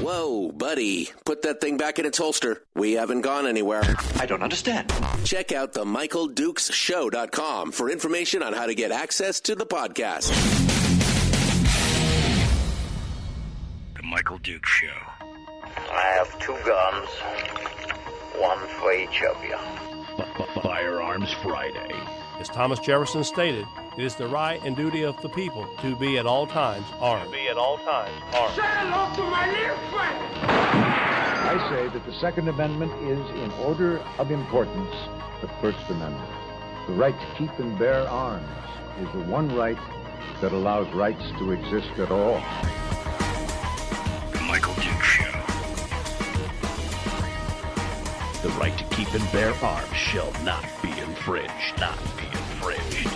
Whoa, buddy. Put that thing back in its holster. We haven't gone anywhere. I don't understand. Check out themichaeldukesshow.com for information on how to get access to the podcast. The Michael Dukes Show. I have 2 guns, one for each of you. Firearms Friday. As Thomas Jefferson stated, it is the right and duty of the people to be at all times armed. Say hello to my little friend. I say that the Second Amendment is, in order of importance, the First Amendment. The right to keep and bear arms is the one right that allows rights to exist at all. The Michael Dukes Show. The right to keep and bear arms shall not be infringed. Not be infringed.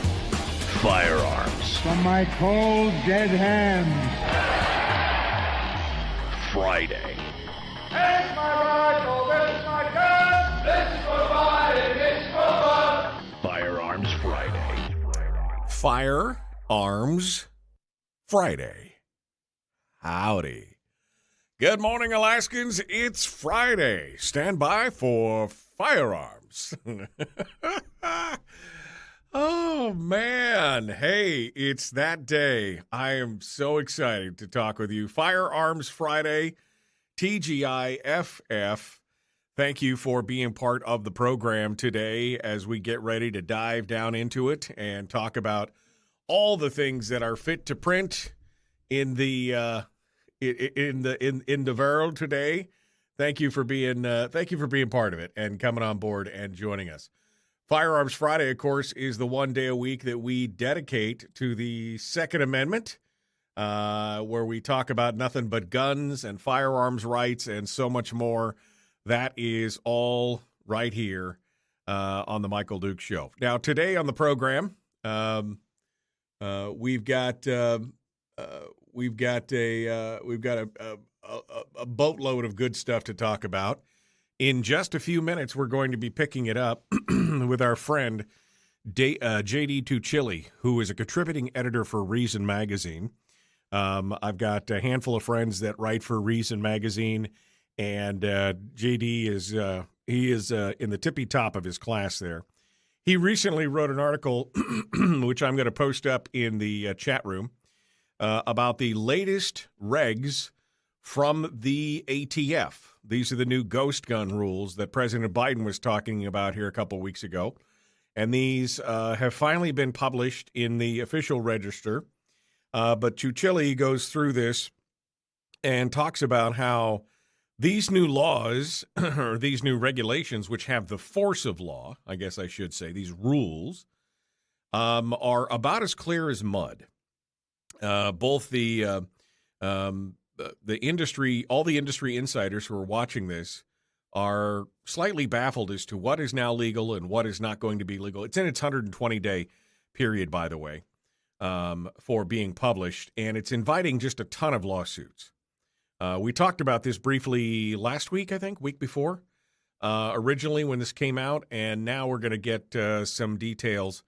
Firearms. From my cold, dead hands. Friday. Here's my rifle, there's my gun. This is for fighting, this is for fun. Firearms Friday. Firearms Friday. Howdy. Good morning, Alaskans. It's Friday. Stand by for firearms. Oh, man. Hey, it's that day. I am so excited to talk with you. Firearms Friday, TGIFF. Thank you for being part of the program today as we get ready to dive down into it and talk about all the things that are fit to print in the in the world today. Thank you for being part of it and coming on board and joining us. Firearms Friday, of course, is the one day a week that we dedicate to the Second Amendment, where we talk about nothing but guns and firearms rights and so much more. That is all right here on the Michael Dukes Show. Now, today on the program, we've got a boatload of good stuff to talk about. In just a few minutes, we're going to be picking it up with our friend J.D. Tuccille, who is a contributing editor for Reason Magazine. I've got a handful of friends that write for Reason Magazine, and J.D. is in the tippy top of his class there. He recently wrote an article, which I'm going to post up in the chat room, about the latest regs from the ATF. These are the new ghost gun rules that President Biden was talking about here a couple of weeks ago. And these have finally been published in the official register. But Tuccille goes through this and talks about how these new laws, or these new regulations, which have the force of law, I guess I should say, these rules, are about as clear as mud. Both the industry, all the industry insiders who are watching this are slightly baffled as to what is now legal and what is not going to be legal. It's in its 120-day period, by the way, for being published, and it's inviting just a ton of lawsuits. We talked about this briefly last week, I think, week before, originally when this came out, and now we're going to get some details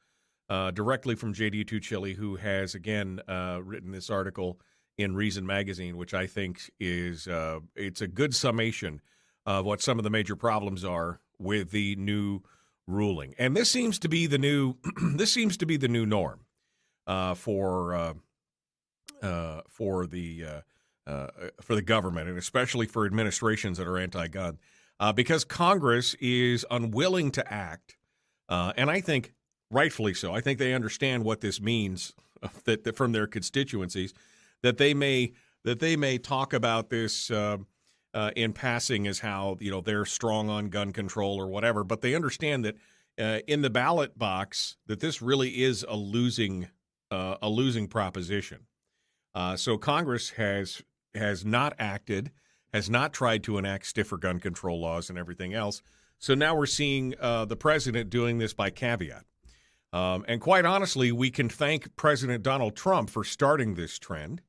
directly from J.D. Tuccille, who has, again, written this article in Reason Magazine, which I think is it's a good summation of what some of the major problems are with the new ruling. And this seems to be the new norm for the government, and especially for administrations that are anti-gun, because Congress is unwilling to act, and I think rightfully so. I think they understand what this means that from their constituencies. That they may talk about this in passing as how they're strong on gun control or whatever, but they understand that in the ballot box that this really is a losing proposition. So Congress has not acted, has not tried to enact stiffer gun control laws and everything else. So now we're seeing the president doing this by caveat. And quite honestly, we can thank President Donald Trump for starting this trend.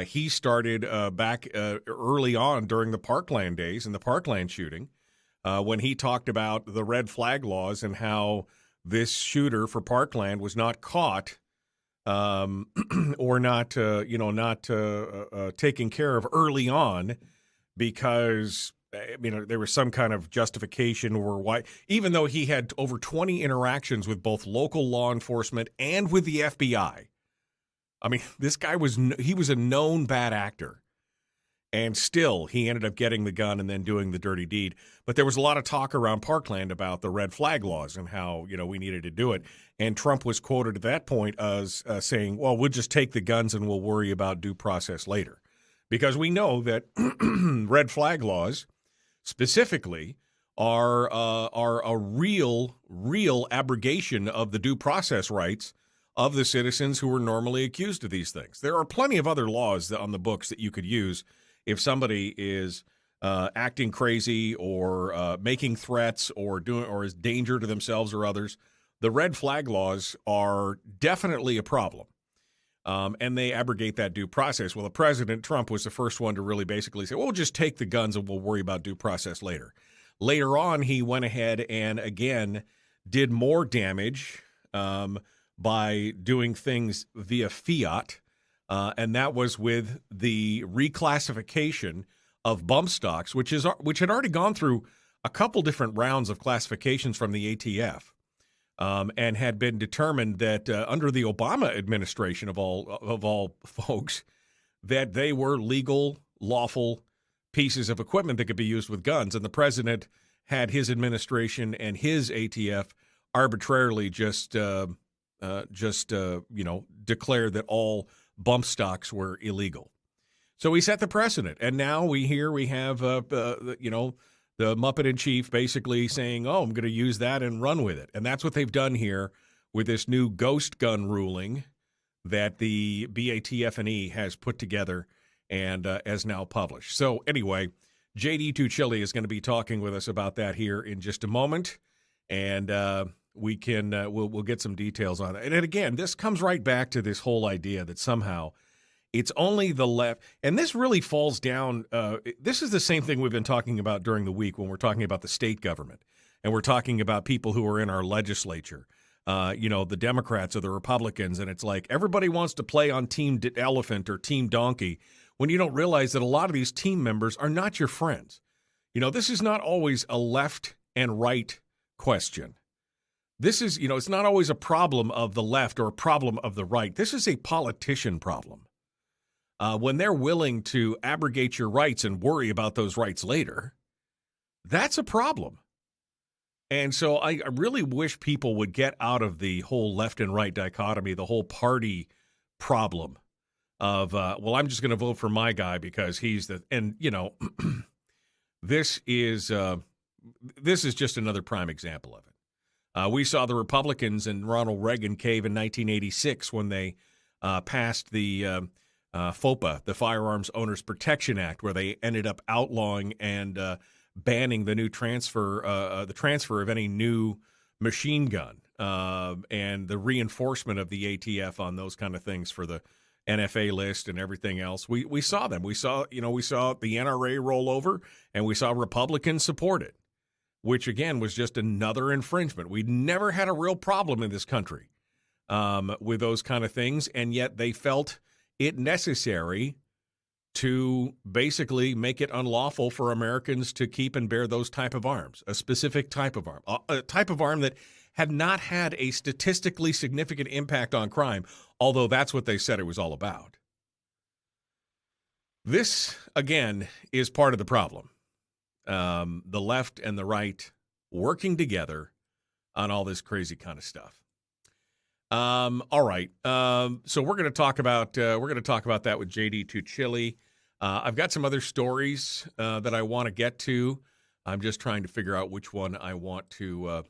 He started back early on during the Parkland days and the Parkland shooting when he talked about the red flag laws and how this shooter for Parkland was not caught or not taken care of early on because there was some kind of justification or why, even though he had over 20 interactions with both local law enforcement and with the FBI. I mean, this guy was a known bad actor. And still, he ended up getting the gun and then doing the dirty deed. But there was a lot of talk around Parkland about the red flag laws and how, we needed to do it. And Trump was quoted at that point as saying, well, we'll just take the guns and we'll worry about due process later. Because we know that red flag laws specifically are a real abrogation of the due process rights of the citizens who are normally accused of these things. There are plenty of other laws on the books that you could use if somebody is acting crazy or making threats or is danger to themselves or others. The red flag laws are definitely a problem, and they abrogate that due process. Well, the President Trump was the first one to really basically say, well, we'll just take the guns and we'll worry about due process later. Later on, he went ahead and again did more damage by doing things via fiat. And that was with the reclassification of bump stocks, which had already gone through a couple different rounds of classifications from the ATF, and had been determined that under the Obama administration of all folks, that they were legal, lawful pieces of equipment that could be used with guns. And the president had his administration and his ATF arbitrarily just declared that all bump stocks were illegal. So he set the precedent. And now we have, the Muppet in Chief basically saying, oh, I'm going to use that and run with it. And that's what they've done here with this new ghost gun ruling that the BATF&E has put together and has now published. So anyway, J.D. Tuccille is going to be talking with us about that here in just a moment. And we'll get some details on it. And again, this comes right back to this whole idea that somehow it's only the left. And this really falls down. This is the same thing we've been talking about during the week when we're talking about the state government and we're talking about people who are in our legislature, the Democrats or the Republicans. And it's like everybody wants to play on Team Elephant or Team Donkey when you don't realize that a lot of these team members are not your friends. This is not always a left and right question. This is, it's not always a problem of the left or a problem of the right. This is a politician problem. When they're willing to abrogate your rights and worry about those rights later, that's a problem. And so I really wish people would get out of the whole left and right dichotomy, the whole party problem of, well, I'm just going to vote for my guy because he's this is just another prime example of it. We saw the Republicans and Ronald Reagan cave in 1986 when they passed the FOPA, the Firearms Owners Protection Act, where they ended up outlawing and banning the transfer of any new machine gun and the reinforcement of the ATF on those kind of things for the NFA list and everything else. We saw them. We saw the NRA roll over, and we saw Republicans support it, which, again, was just another infringement. We'd never had a real problem in this country with those kind of things, and yet they felt it necessary to basically make it unlawful for Americans to keep and bear those type of arms, a specific type of arm, a type of arm that had not had a statistically significant impact on crime, although that's what they said it was all about. This, again, is part of the problem. The left and the right working together on all this crazy kind of stuff. All right. So we're going to talk about that with J.D. Tuccille. I've got some other stories that I want to get to. I'm just trying to figure out which one I want to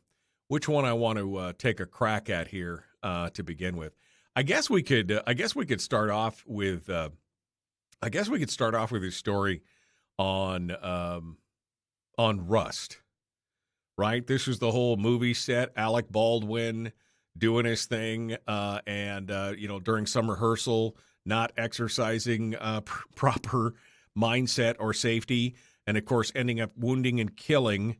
take a crack at here to begin with. I guess we could start off with this story on Rust. Right? This was the whole movie set, Alec Baldwin doing his thing, and during some rehearsal, not exercising proper mindset or safety, and of course ending up wounding and killing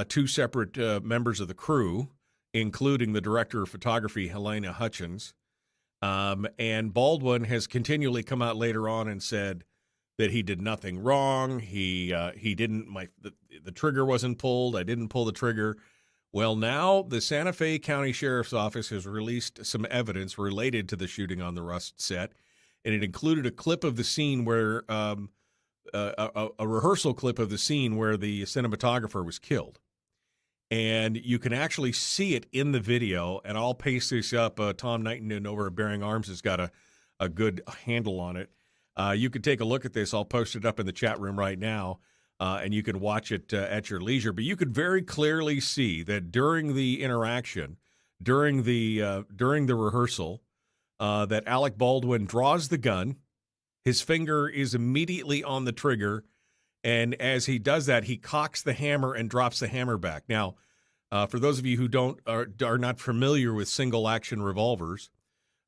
two separate members of the crew, including the director of photography, Helena Hutchins. And Baldwin has continually come out later on and said that he did nothing wrong. He didn't. The trigger wasn't pulled. I didn't pull the trigger. Well, now the Santa Fe County Sheriff's Office has released some evidence related to the shooting on the Rust set, and it included a clip of the scene where a rehearsal clip of the scene where the cinematographer was killed. And you can actually see it in the video, and I'll paste this up. Tom Knighton over at Bearing Arms has got a good handle on it. You can take a look at this. I'll post it up in the chat room right now, and you can watch it at your leisure. But you could very clearly see that during the interaction, during the rehearsal, that Alec Baldwin draws the gun. His finger is immediately on the trigger, and as he does that, he cocks the hammer and drops the hammer back. Now, for those of you who are not familiar with single-action revolvers,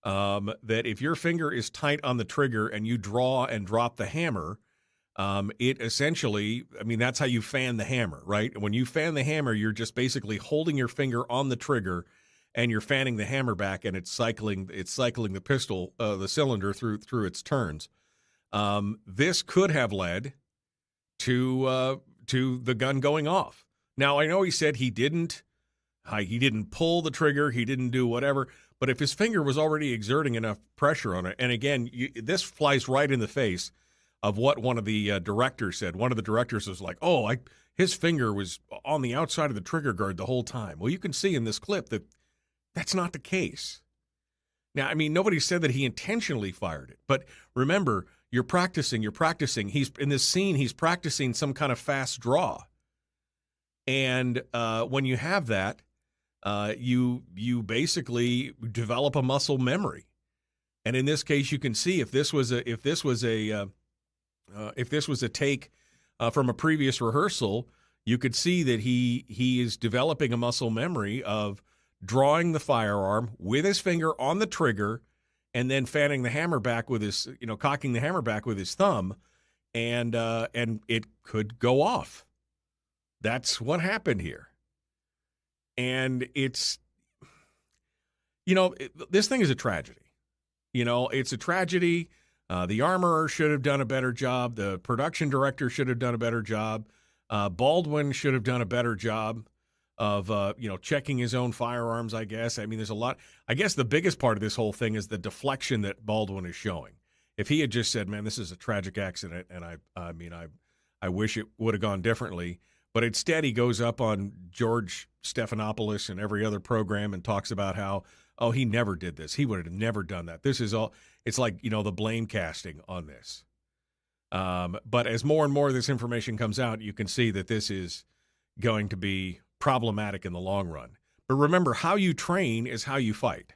that if your finger is tight on the trigger and you draw and drop the hammer, it essentially, I mean, that's how you fan the hammer, right? When you fan the hammer, you're just basically holding your finger on the trigger and you're fanning the hammer back, and it's cycling the pistol, the cylinder through its turns. This could have led to the gun going off. Now, I know he said he didn't pull the trigger, he didn't do whatever, but if his finger was already exerting enough pressure on it, and again, this flies right in the face of what one of the directors said. One of the directors was like, his finger was on the outside of the trigger guard the whole time. Well, you can see in this clip that that's not the case. Now, I mean, nobody said that he intentionally fired it, but remember, you're practicing. He's in this scene, he's practicing some kind of fast draw. And when you have that, you basically develop a muscle memory. And in this case, you can see if this was a take from a previous rehearsal, you could see that he is developing a muscle memory of drawing the firearm with his finger on the trigger and then fanning the hammer back with his, cocking the hammer back with his thumb, and it could go off. That's what happened here. And it's, this thing is a tragedy. It's a tragedy. The armorer should have done a better job. The production director should have done a better job. Baldwin should have done a better job of, checking his own firearms, I guess. I mean, there's a lot. I guess the biggest part of this whole thing is the deflection that Baldwin is showing. If he had just said, man, this is a tragic accident, and I wish it would have gone differently. But instead, he goes up on George Stephanopoulos and every other program and talks about how, he never did this. He would have never done that. This is all, it's like, the blame casting on this. But as more and more of this information comes out, you can see that this is going to be problematic in the long run. But remember, how you train is how you fight,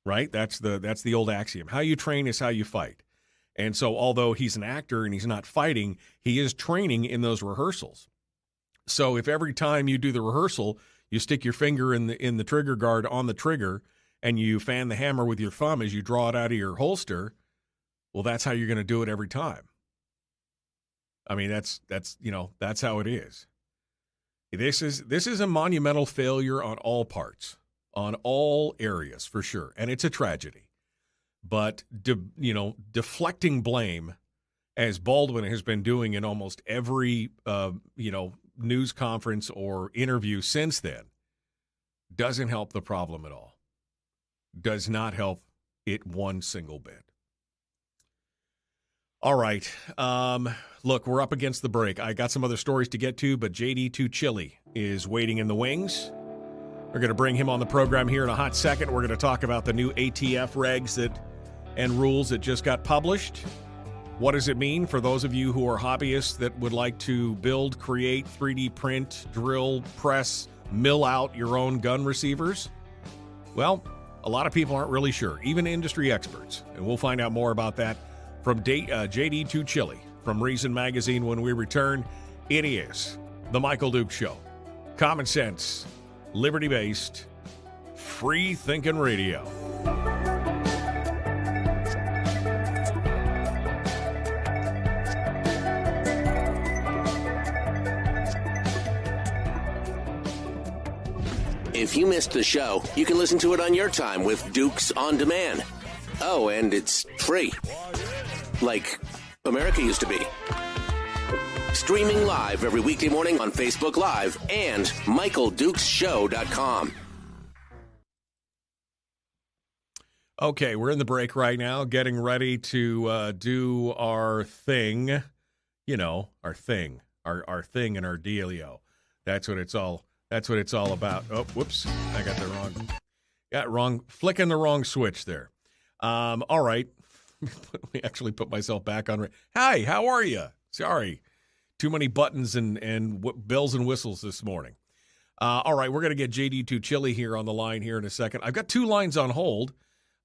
right? That's the old axiom. How you train is how you fight. And so although he's an actor and he's not fighting, he is training in those rehearsals. So if every time you do the rehearsal, you stick your finger in the trigger guard on the trigger and you fan the hammer with your thumb as you draw it out of your holster, well, that's how you're going to do it every time. I mean, that's how it is. This is a monumental failure on all parts, on all areas for sure, and it's a tragedy. But deflecting blame, as Baldwin has been doing in almost every news conference or interview since then, doesn't help the problem at all. Does not help it one single bit. All right. Look, we're up against the break. I got some other stories to get to, but JD Tuccille is waiting in the wings. We're going to bring him on the program here in a hot second. We're going to talk about the new ATF regs and rules that just got published. What does it mean for those of you who are hobbyists that would like to build, create, 3D print, drill, press, mill out your own gun receivers? Well, a lot of people aren't really sure, even industry experts. And we'll find out more about that from JD Tuccille from Reason Magazine when we return. It is The Michael Dukes Show. Common sense, liberty-based, free-thinking radio. If you missed the show, you can listen to it on your time with Dukes On Demand. Oh, and it's free. Like, America used to be. Streaming live every weekday morning on Facebook Live and MichaelDukesShow.com. Okay, we're in the break right now, getting ready to do our thing. You know, our thing and our dealio. That's what it's all about. Oh, whoops, I got flicking the wrong switch there. All right, let me actually put myself back on. Hi, how are you? Sorry, too many buttons and bells and whistles this morning. All right, we're gonna get JD Tuccille here on the line here in a second. I've got 2 lines on hold.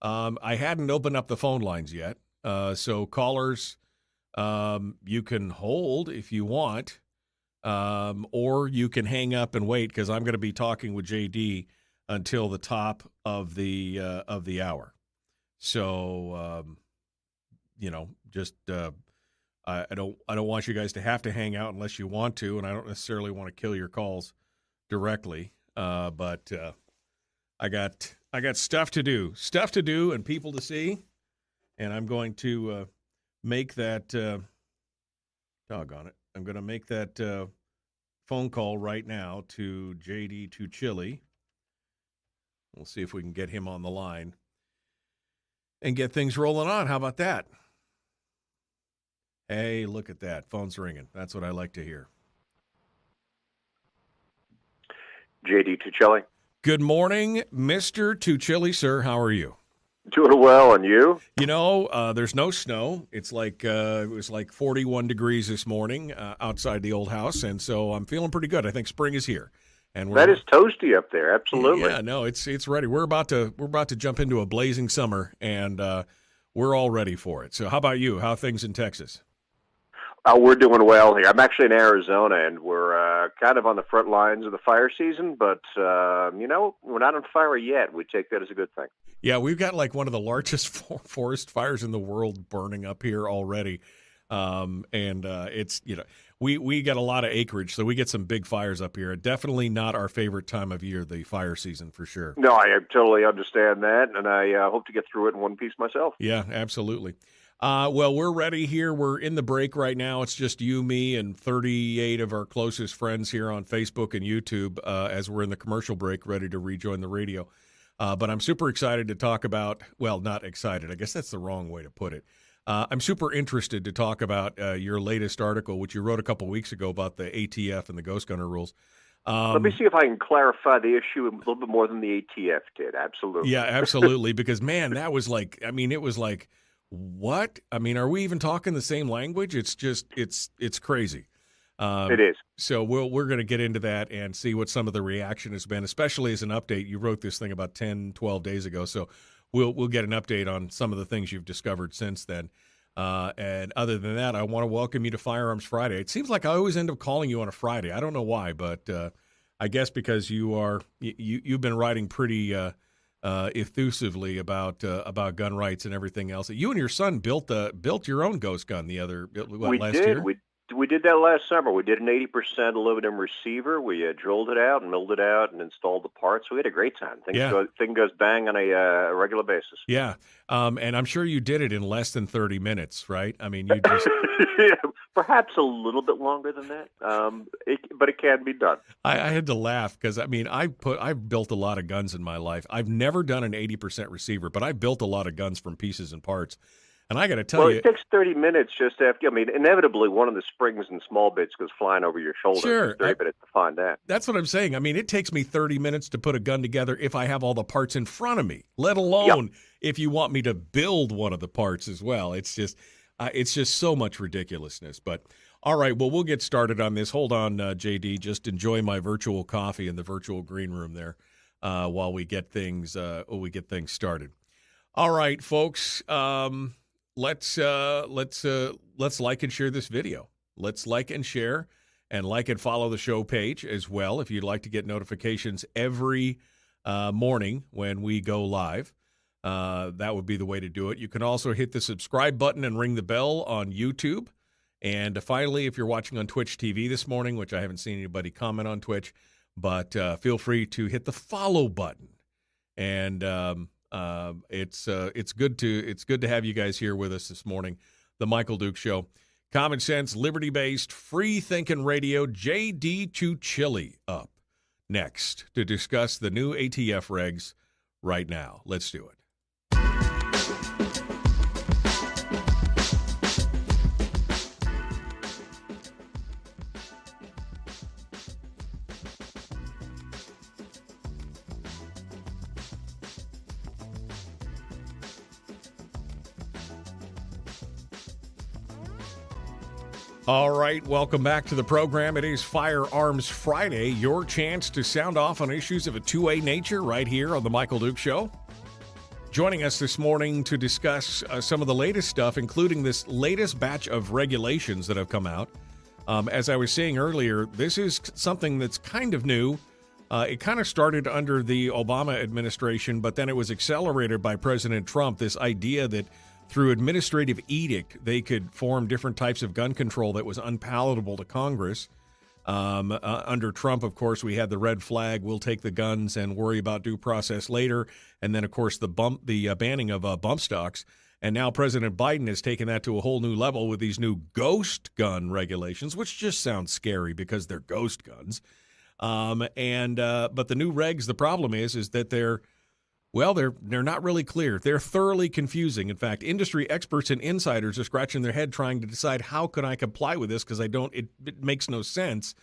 I hadn't opened up the phone lines yet, so callers, you can hold if you want, or you can hang up and wait because I'm going to be talking with JD until the top of the hour. So, just I don't want you guys to have to hang out unless you want to, and I don't necessarily want to kill your calls directly, but I got stuff to do and people to see, and I'm going to make that doggone it. I'm going to make that phone call right now to JD Tuccille. We'll see if we can get him on the line and get things rolling on. How about that? Hey, look at that. Phone's ringing. That's what I like to hear. JD Tuccille. Good morning, Mr. Tuccille, sir. How are you? Doing well, and you? You know, there's no snow. It's like it was like 41 degrees this morning outside the old house, and so I'm feeling pretty good. I think spring is here, and that is toasty up there. Absolutely. Yeah, no, it's ready. We're about to jump into a blazing summer, and we're all ready for it. So, how about you? How are things in Texas? We're doing well here. I'm actually in Arizona, and we're kind of on the front lines of the fire season, but, we're not on fire yet. We take that as a good thing. Yeah, we've got like one of the largest forest fires in the world burning up here already. It's, we got a lot of acreage, so we get some big fires up here. Definitely not our favorite time of year, the fire season, for sure. No, I totally understand that, and I hope to get through it in one piece myself. Yeah, absolutely. Well, we're ready here. We're in the break right now. It's just you, me, and 38 of our closest friends here on Facebook and YouTube as we're in the commercial break, ready to rejoin the radio. But I'm super excited to talk about, well, not excited. I guess that's the wrong way to put it. I'm super interested to talk about your latest article, which you wrote a couple weeks ago about the ATF and the Ghost Gunner rules. Let me see if I can clarify the issue a little bit more than the ATF did. Absolutely. Yeah, absolutely. Because, man, that was like, it was like, what? I mean, are we even talking the same language? It's just, it's crazy. It is. So we're going to get into that and see what some of the reaction has been, especially as an update. You wrote this thing about 10, 12 days ago, so we'll get an update on some of the things you've discovered since then. And other than that, I want to welcome you to Firearms Friday. It seems like I always end up calling you on a Friday. I don't know why, but I guess because you've been writing pretty effusively about gun rights and everything else. You and your son built your own ghost gun last year? We did that last summer. We did an 80% aluminum receiver. We drilled it out and milled it out and installed the parts. We had a great time. Thing goes bang on a regular basis. Yeah, and I'm sure you did it in less than 30 minutes, right? I mean, you just perhaps a little bit longer than that, but it can be done. I had to laugh because I've built a lot of guns in my life. I've never done an 80% receiver, but I built a lot of guns from pieces and parts. And I got to tell you, it takes 30 minutes just after. I mean, inevitably, one of the springs and small bits goes flying over your shoulder. Sure, 30 minutes to find that. That's what I'm saying. I mean, it takes me 30 minutes to put a gun together if I have all the parts in front of me. Let alone if you want me to build one of the parts as well. It's just so much ridiculousness. But all right, well, we'll get started on this. Hold on, JD. Just enjoy my virtual coffee in the virtual green room there while we get things started. All right, folks. Let's like and share this video. Let's like and share and like and follow the show page as well if you'd like to get notifications every morning when we go live. That would be the way to do it. You can also hit the subscribe button and ring the bell on YouTube. And finally, if you're watching on Twitch TV this morning, which I haven't seen anybody comment on Twitch, but feel free to hit the follow button. And it's good to have you guys here with us this morning. The Michael Duke Show. Common sense, liberty-based, free-thinking radio. J.D. Tuccille up next to discuss the new ATF regs right now. Let's do it. All right, welcome back to the program. It is Firearms Friday, your chance to sound off on issues of a two-way nature right here on The Michael Duke Show. Joining us this morning to discuss some of the latest stuff, including this latest batch of regulations that have come out. As I was saying earlier, this is something that's kind of new. It kind of started under the Obama administration, but then it was accelerated by President Trump, this idea that through administrative edict, they could form different types of gun control that was unpalatable to Congress. Under Trump, of course, we had the red flag, we'll take the guns and worry about due process later. And then, of course, the banning of bump stocks. And now President Biden has taken that to a whole new level with these new ghost gun regulations, which just sounds scary because they're ghost guns. But the new regs, the problem is that they're not really clear. They're thoroughly confusing. In fact, industry experts and insiders are scratching their head trying to decide how can I comply with this because it makes no sense.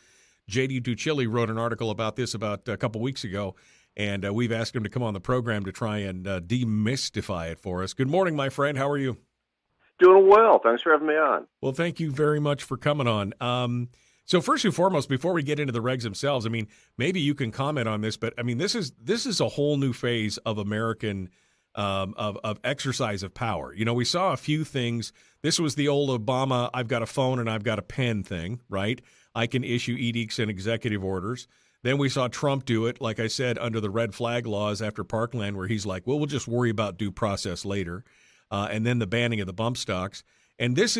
J.D. Tuccille wrote an article about this about a couple weeks ago, and we've asked him to come on the program to try and demystify it for us. Good morning, my friend. How are you? Doing well. Thanks for having me on. Well, thank you very much for coming on. So first and foremost, before we get into the regs themselves, I mean, maybe you can comment on this, but I mean, this is a whole new phase of American of exercise of power. You know, we saw a few things. This was the old Obama, I've got a phone and I've got a pen thing, right? I can issue edicts and executive orders. Then we saw Trump do it, like I said, under the red flag laws after Parkland, where he's like, well, we'll just worry about due process later. And then the banning of the bump stocks. And this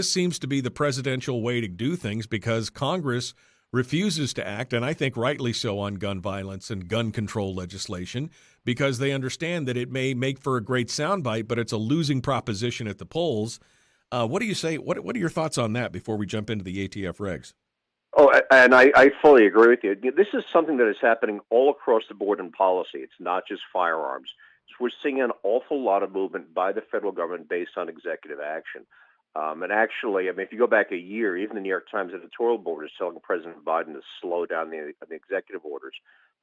seems to be the presidential way to do things because Congress refuses to act, and I think rightly so, on gun violence and gun control legislation because they understand that it may make for a great soundbite, but it's a losing proposition at the polls. What do you say? What are your thoughts on that before we jump into the ATF regs? Oh, and I fully agree with you. This is something that is happening all across the board in policy. It's not just firearms. We're seeing an awful lot of movement by the federal government based on executive action. And actually, I mean, if you go back a year, even the New York Times editorial board is telling President Biden to slow down the executive orders.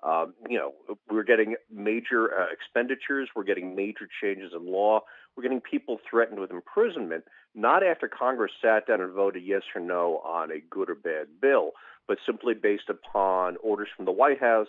We're getting major expenditures. We're getting major changes in law. We're getting people threatened with imprisonment, not after Congress sat down and voted yes or no on a good or bad bill, but simply based upon orders from the White House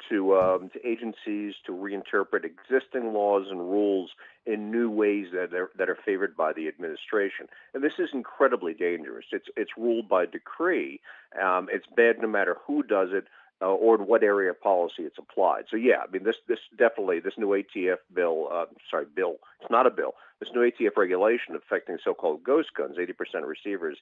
to agencies to reinterpret existing laws and rules in new ways that are favored by the administration. And this is incredibly dangerous. It's ruled by decree. It's bad no matter who does it or in what area of policy it's applied. So yeah, I mean this new ATF bill. It's not a bill. This new ATF regulation affecting so-called ghost guns, 80% receivers,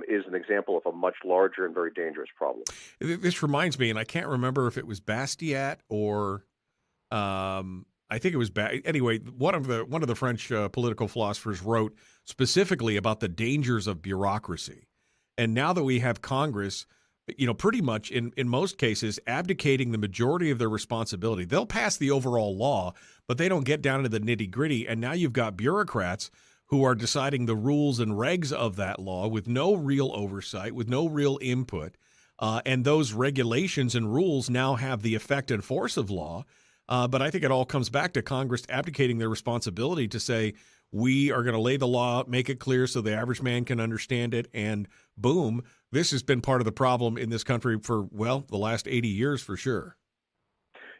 is an example of a much larger and very dangerous problem. This reminds me, and I can't remember if it was Bastiat or I think it was anyway. One of the French political philosophers wrote specifically about the dangers of bureaucracy, and now that we have Congress, pretty much in most cases abdicating the majority of their responsibility. They'll pass the overall law, but they don't get down to the nitty-gritty. And now you've got bureaucrats who are deciding the rules and regs of that law with no real oversight, with no real input. And those regulations and rules now have the effect and force of law. But I think it all comes back to Congress abdicating their responsibility to say, we are going to lay the law, make it clear so the average man can understand it, and boom, this has been part of the problem in this country for, the last 80 years for sure.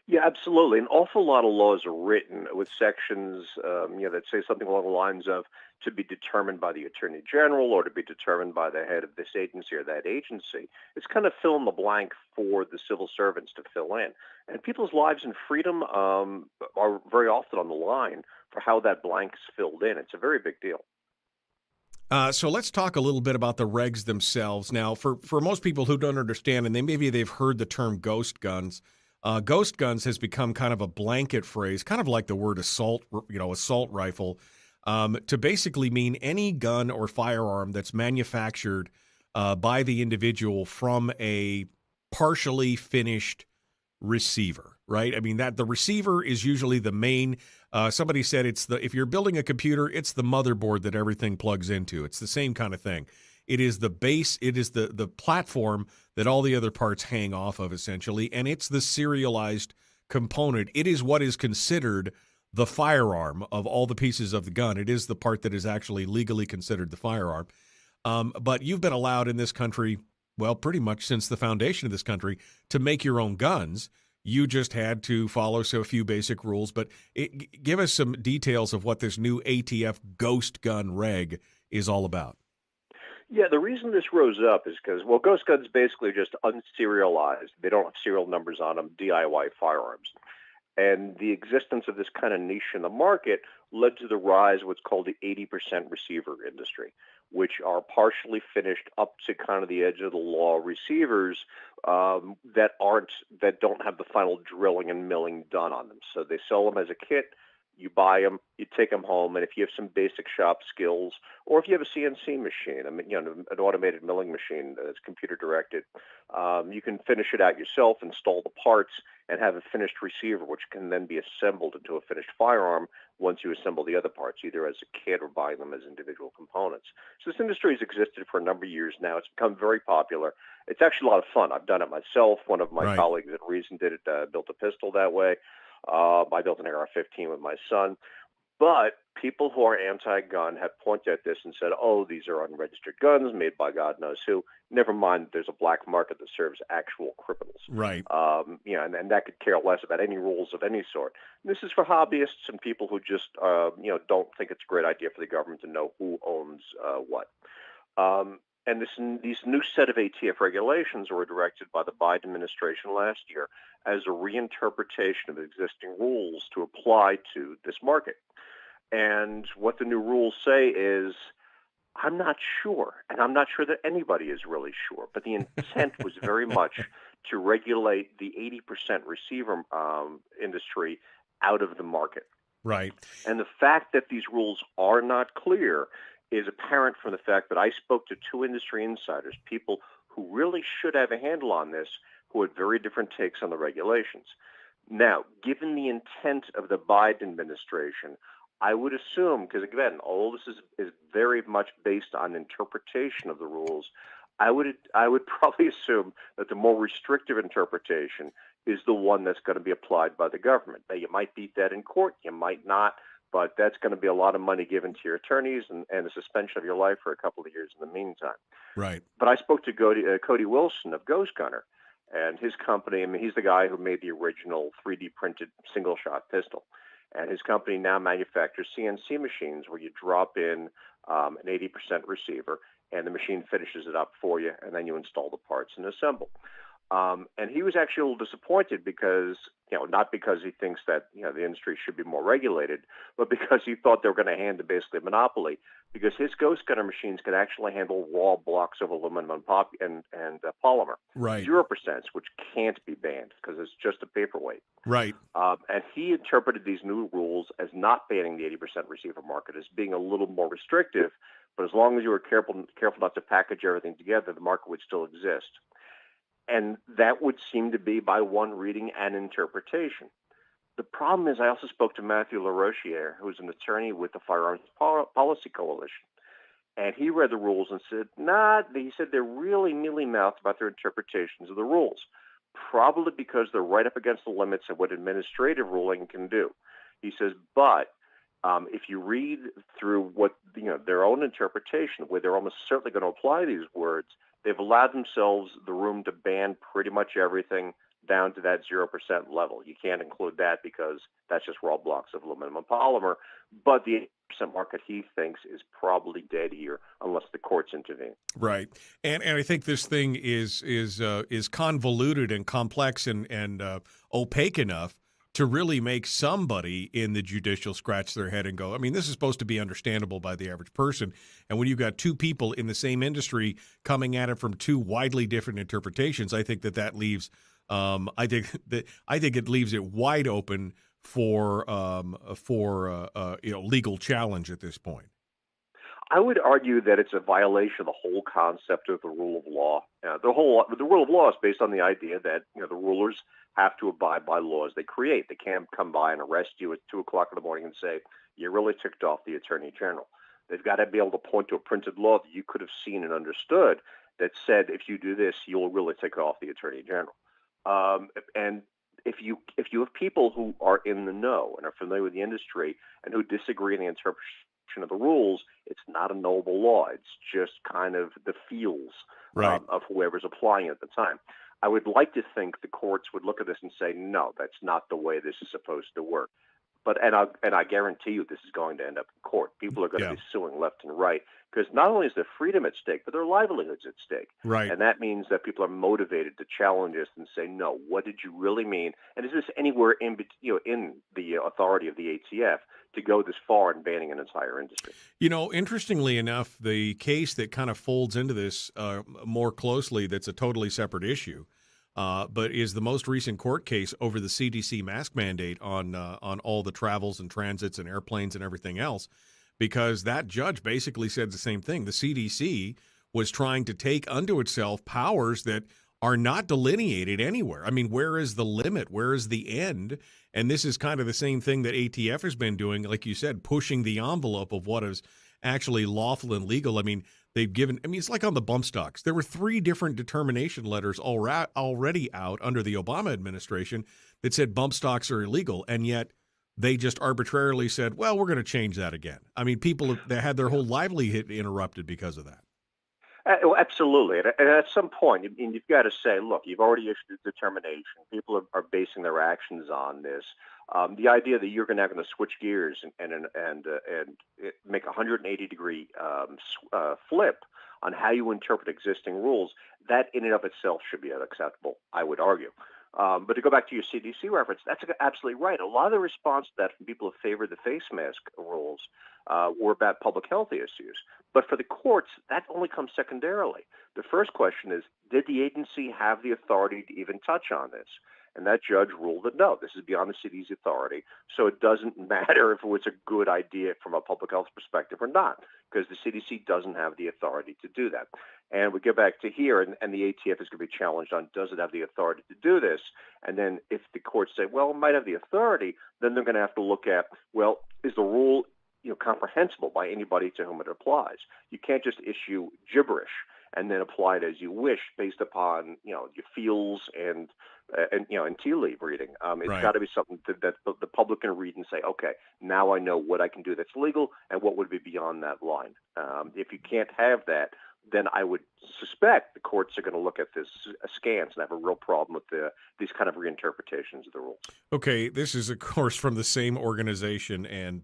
Yeah, absolutely. An awful lot of laws are written with sections, that say something along the lines of to be determined by the Attorney General or to be determined by the head of this agency or that agency. It's kind of fill in the blank for the civil servants to fill in. And people's lives and freedom are very often on the line for how that blank is filled in. It's a very big deal. So let's talk a little bit about the regs themselves. Now, for most people who don't understand, and maybe they've heard the term ghost guns, ghost guns has become kind of a blanket phrase, kind of like the word assault rifle. to basically mean any gun or firearm that's manufactured by the individual from a partially finished receiver, right? I mean, that the receiver is usually the main. Somebody said if you're building a computer, it's the motherboard that everything plugs into. It's the same kind of thing. It is the base. It is the platform that all the other parts hang off of, essentially, and it's the serialized component. It is what is considered the firearm of all the pieces of the gun. It is the part that is actually legally considered the firearm. But you've been allowed in this country, well, pretty much since the foundation of this country, to make your own guns. You just had to follow a few basic rules. But give us some details of what this new ATF Ghost Gun reg is all about. Yeah, the reason this rose up is because, well, ghost guns basically just unserialized. They don't have serial numbers on them, DIY firearms. And the existence of this kind of niche in the market led to the rise of what's called the 80% receiver industry, which are partially finished up to kind of the edge of the law receivers that don't have the final drilling and milling done on them. So they sell them as a kit. You buy them, you take them home, and if you have some basic shop skills, or if you have a CNC machine, an automated milling machine that's computer directed, you can finish it out yourself, install the parts, and have a finished receiver, which can then be assembled into a finished firearm once you assemble the other parts, either as a kit or buying them as individual components. So this industry has existed for a number of years now. It's become very popular. It's actually a lot of fun. I've done it myself. One of my colleagues at Reason did it, built a pistol that way. I built an AR-15 with my son. But people who are anti-gun have pointed at this and said, oh, these are unregistered guns made by God knows who. Never mind, there's a black market that serves actual criminals. Right. And that could care less about any rules of any sort. And this is for hobbyists and people who just, don't think it's a great idea for the government to know who owns what. And these new set of ATF regulations were directed by the Biden administration last year as a reinterpretation of existing rules to apply to this market. And what the new rules say is, I'm not sure, and I'm not sure that anybody is really sure, but the intent was very much to regulate the 80% receiver industry out of the market. Right. And the fact that these rules are not clear is apparent from the fact that I spoke to two industry insiders, people who really should have a handle on this, who had very different takes on the regulations. Now, given the intent of the Biden administration, I would assume, because again, all this is very much based on interpretation of the rules, I would probably assume that the more restrictive interpretation is the one that's going to be applied by the government. Now, you might beat that in court, you might not, but that's going to be a lot of money given to your attorneys and a suspension of your life for a couple of years in the meantime. Right. But I spoke to Cody Wilson of Ghost Gunner, and his company, he's the guy who made the original 3D printed single-shot pistol. And his company now manufactures CNC machines where you drop in an 80% receiver, and the machine finishes it up for you, and then you install the parts and assemble. And he was actually a little disappointed because, not because he thinks that, the industry should be more regulated, but because he thought they were going to hand basically a monopoly, because his Ghost Gunner machines could actually handle raw blocks of aluminum and polymer. Right. 0%, which can't be banned because it's just a paperweight. Right. And he interpreted these new rules as not banning the 80% receiver market, as being a little more restrictive, but as long as you were careful not to package everything together, the market would still exist. And that would seem to be, by one reading, an interpretation. The problem is I also spoke to Matthew LaRochiere, who's an attorney with the Firearms Policy Coalition. And he read the rules and said, he said they're really mealy-mouthed about their interpretations of the rules, probably because they're right up against the limits of what administrative ruling can do. He says, but if you read through what their own interpretation, where they're almost certainly going to apply these words, they've allowed themselves the room to ban pretty much everything down to that 0% level. You can't include that because that's just raw blocks of aluminum and polymer. But the 80% market, he thinks, is probably dead here unless the courts intervene. Right, and I think this thing is convoluted and complex and opaque enough to really make somebody in the judicial scratch their head and go, I mean, this is supposed to be understandable by the average person. And when you've got two people in the same industry coming at it from two widely different interpretations, I think that leaves I think it leaves it wide open for legal challenge at this point? I would argue that it's a violation of the whole concept of the rule of law. The rule of law is based on the idea that the rulers have to abide by laws they create. They can't come by and arrest you at 2:00 in the morning and say you really ticked off the Attorney General. They've got to be able to point to a printed law that you could have seen and understood that said if you do this, you'll really tick off the Attorney General. And if you have people who are in the know and are familiar with the industry and who disagree in the interpretation of the rules, it's not a knowable law. It's just kind of the feels of whoever's applying it at the time. I would like to think the courts would look at this and say, no, that's not the way this is supposed to work. But and I guarantee you this is going to end up in court. People are going to be suing left and right because not only is their freedom at stake, but their livelihoods at stake. Right. And that means that people are motivated to challenge this and say, no, what did you really mean? And is this anywhere in the authority of the ATF to go this far in banning an entire industry? Interestingly enough, the case that kind of folds into this more closely, that's a totally separate issue, but is the most recent court case over the CDC mask mandate on all the travels and transits and airplanes and everything else, because that judge basically said the same thing. The CDC was trying to take unto itself powers that are not delineated anywhere. I mean, where is the limit? Where is the end? And this is kind of the same thing that ATF has been doing, like you said, pushing the envelope of what is actually lawful and legal. I mean, it's like on the bump stocks. There were 3 different determination letters already out under the Obama administration that said bump stocks are illegal, and yet they just arbitrarily said, well, we're going to change that again. I mean, people that had their whole livelihood interrupted because of that. Absolutely. And at some point, you've got to say, look, you've already issued a determination. People are basing their actions on this. The idea that you're now going to switch gears and make a 180-degree flip on how you interpret existing rules, that in and of itself should be unacceptable, I would argue. But to go back to your CDC reference, that's absolutely right. A lot of the response to that from people who favor the face mask rules were about public health issues. But for the courts, that only comes secondarily. The first question is, did the agency have the authority to even touch on this? And that judge ruled that no, this is beyond the city's authority. So it doesn't matter if it was a good idea from a public health perspective or not, because the CDC doesn't have the authority to do that. And we get back to here, and the ATF is going to be challenged on, does it have the authority to do this? And then if the courts say, well, it might have the authority, then they're going to have to look at, well, is the rule comprehensible by anybody to whom it applies? You can't just issue gibberish and then apply it as you wish based upon your feels and tea leaf reading. It's got to be something that the public can read and say, okay, now I know what I can do that's legal and what would be beyond that line. If you can't have that, then I would suspect the courts are going to look at this askance and have a real problem with these kind of reinterpretations of the rules. Okay, this is, of course, from the same organization and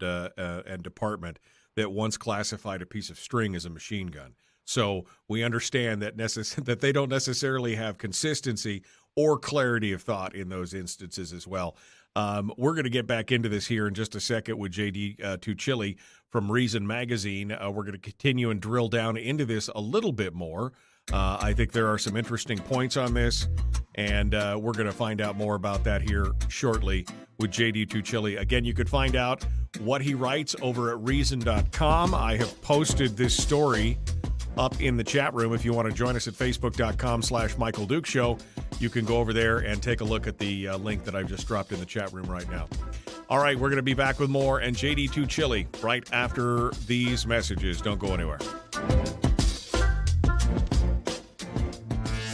department that once classified a piece of string as a machine gun. So we understand that that they don't necessarily have consistency or clarity of thought in those instances as well. We're going to get back into this here in just a second with JD Tuccille from Reason Magazine. We're going to continue and drill down into this a little bit more. I think there are some interesting points on this, and we're going to find out more about that here shortly with JD Tuccille. Again, you could find out what he writes over at Reason.com. I have posted this story up in the chat room. If you want to join us at Facebook.com/Michael Duke Show, you can go over there and take a look at the link that I've just dropped in the chat room right now. All right, we're going to be back with more and JD Tuccille right after these messages. Don't go anywhere.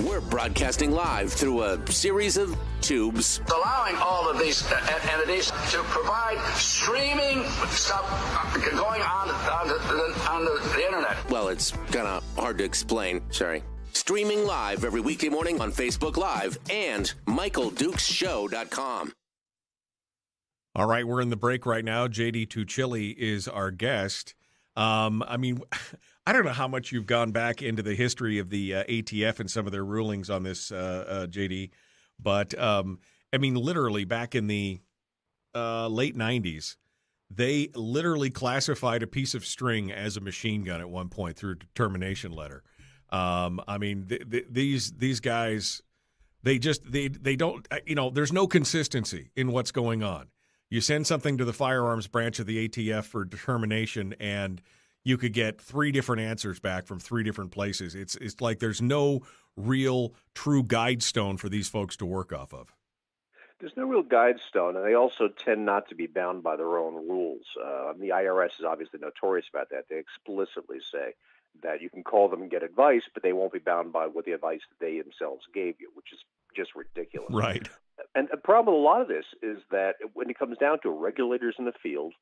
We're broadcasting live through a series of tubes. Allowing all of these entities to provide streaming stuff going on the internet. Well, it's kind of hard to explain. Sorry. Streaming live every weekday morning on Facebook Live and MichaelDukesShow.com. All right, we're in the break right now. JD Tuccille is our guest. I mean, I don't know how much you've gone back into the history of the ATF and some of their rulings on this, JD, but I mean, literally back in the late 90s, they literally classified a piece of string as a machine gun at one point through a determination letter. I mean, these guys, they don't, there's no consistency in what's going on. You send something to the firearms branch of the ATF for determination, and you could get 3 different answers back from 3 different places. It's like there's no real true guide stone for these folks to work off of. There's no real guide stone, and they also tend not to be bound by their own rules. The IRS is obviously notorious about that. They explicitly say that you can call them and get advice, but they won't be bound by what the advice that they themselves gave you, which is just ridiculous. Right. And the problem with a lot of this is that when it comes down to regulators in the field,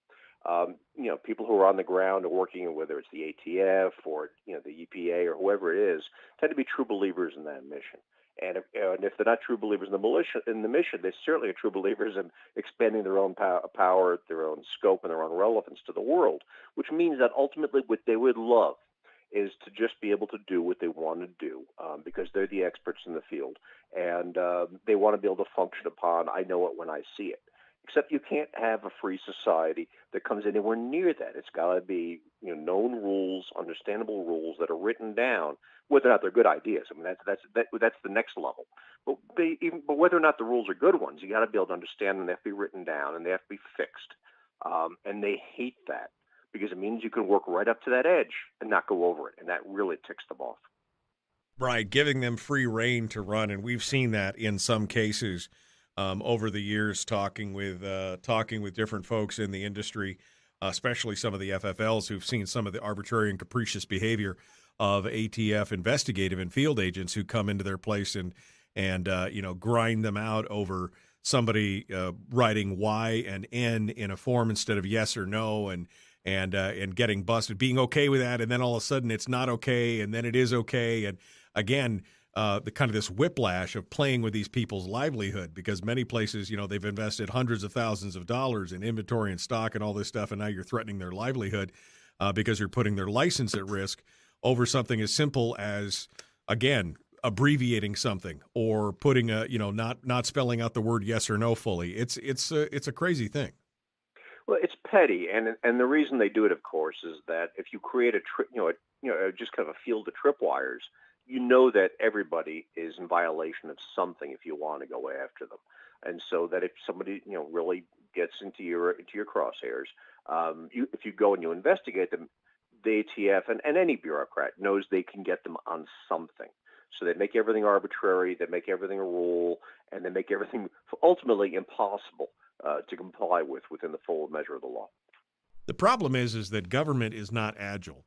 people who are on the ground and working, whether it's the ATF or the EPA or whoever it is, tend to be true believers in that mission. And if they're not true believers in the mission, they certainly are true believers in expanding their own power, their own scope, and their own relevance to the world. Which means that ultimately, what they would love is to just be able to do what they want to do because they're the experts in the field, and they want to be able to function upon "I know it when I see it." Except you can't have a free society that comes anywhere near that. It's got to be known rules, understandable rules that are written down. Whether or not they're good ideas, I mean that's the next level. But whether or not the rules are good ones, you got to be able to understand them. They have to be written down and they have to be fixed. And they hate that because it means you can work right up to that edge and not go over it, and that really ticks them off. Right, giving them free reign to run, and we've seen that in some cases. Over the years, talking with different folks in the industry, especially some of the FFLs who've seen some of the arbitrary and capricious behavior of ATF investigative and field agents who come into their place and grind them out over somebody writing Y and N in a form instead of yes or no, and getting busted, being okay with that, and then all of a sudden it's not okay, and then it is okay, and again. The kind of this whiplash of playing with these people's livelihood, because many places, they've invested hundreds of thousands of dollars in inventory and stock and all this stuff, and now you're threatening their livelihood because you're putting their license at risk over something as simple as, again, abbreviating something or putting not spelling out the word yes or no fully. It's a crazy thing. Well, it's petty, and the reason they do it, of course, is that if you create just kind of a field of tripwires, that everybody is in violation of something if you want to go after them. And so that if somebody, really gets into your crosshairs, if you go and you investigate them, the ATF and any bureaucrat knows they can get them on something. So they make everything arbitrary, they make everything a rule, and they make everything ultimately impossible to comply with within the full measure of the law. The problem is that government is not agile.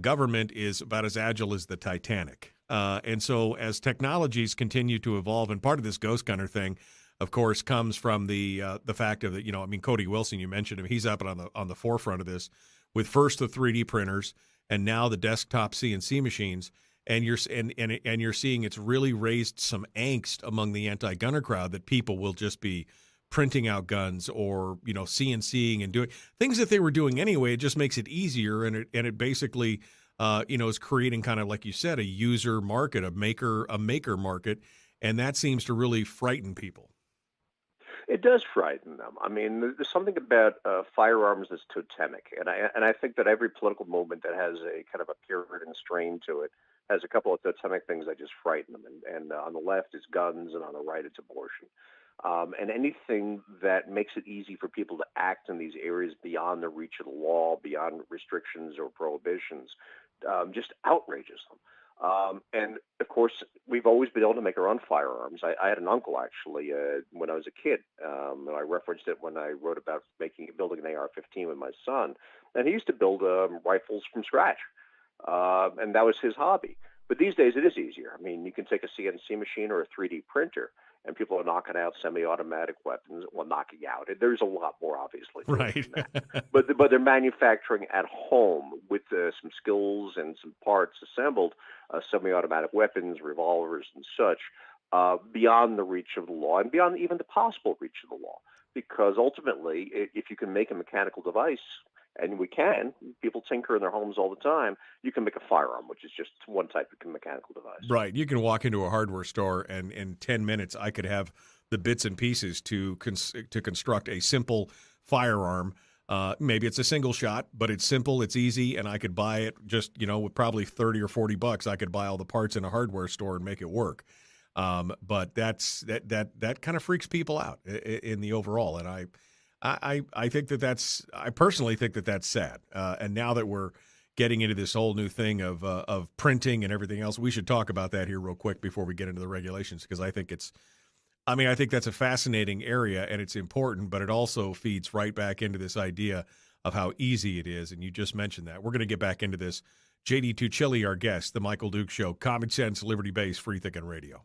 Government is about as agile as the Titanic. And so as technologies continue to evolve, and part of this ghost gunner thing, of course, comes from the fact of that, Cody Wilson, you mentioned him, he's up on the forefront of this with first the 3D printers and now the desktop CNC machines. And you're seeing it's really raised some angst among the anti-gunner crowd that people will just be printing out guns or CNCing and doing things that they were doing anyway. It just makes it easier, and it basically is creating kind of, like you said, a user market, a maker market, and that seems to really frighten people. It does frighten them. I mean, there's something about firearms that's totemic, and I think that every political movement that has a kind of a Puritan strain to it has a couple of totemic things that just frighten them. And on the left is guns, and on the right it's abortion. And anything that makes it easy for people to act in these areas beyond the reach of the law, beyond restrictions or prohibitions, just outrages them. And, of course, we've always been able to make our own firearms. I had an uncle, actually, when I was a kid, and I referenced it when I wrote about building an AR-15 with my son. And he used to build rifles from scratch, and that was his hobby. But these days it is easier. I mean, you can take a CNC machine or a 3D printer, and people are knocking out semi-automatic weapons. Well, knocking out. There's a lot more, obviously. Right. but they're manufacturing at home with some skills and some parts assembled, semi-automatic weapons, revolvers, and such, beyond the reach of the law and beyond even the possible reach of the law. Because ultimately, if you can make a mechanical device, and people tinker in their homes all the time, you can make a firearm, which is just one type of mechanical device. Right. You can walk into a hardware store, and in 10 minutes, I could have the bits and pieces to construct a simple firearm. Maybe it's a single shot, but it's simple, it's easy, and I could buy it just, with probably $30 or $40. I could buy all the parts in a hardware store and make it work. But that kind of freaks people out in the overall, and I think I personally think that's sad. And now that we're getting into this whole new thing of printing and everything else, we should talk about that here real quick before we get into the regulations, because I think I think that's a fascinating area and it's important, but it also feeds right back into this idea of how easy it is. And you just mentioned that. We're going to get back into this. J.D. Tuccille, our guest, The Michael Dukes Show, Common Sense, Liberty-Based, Free Thinking Radio.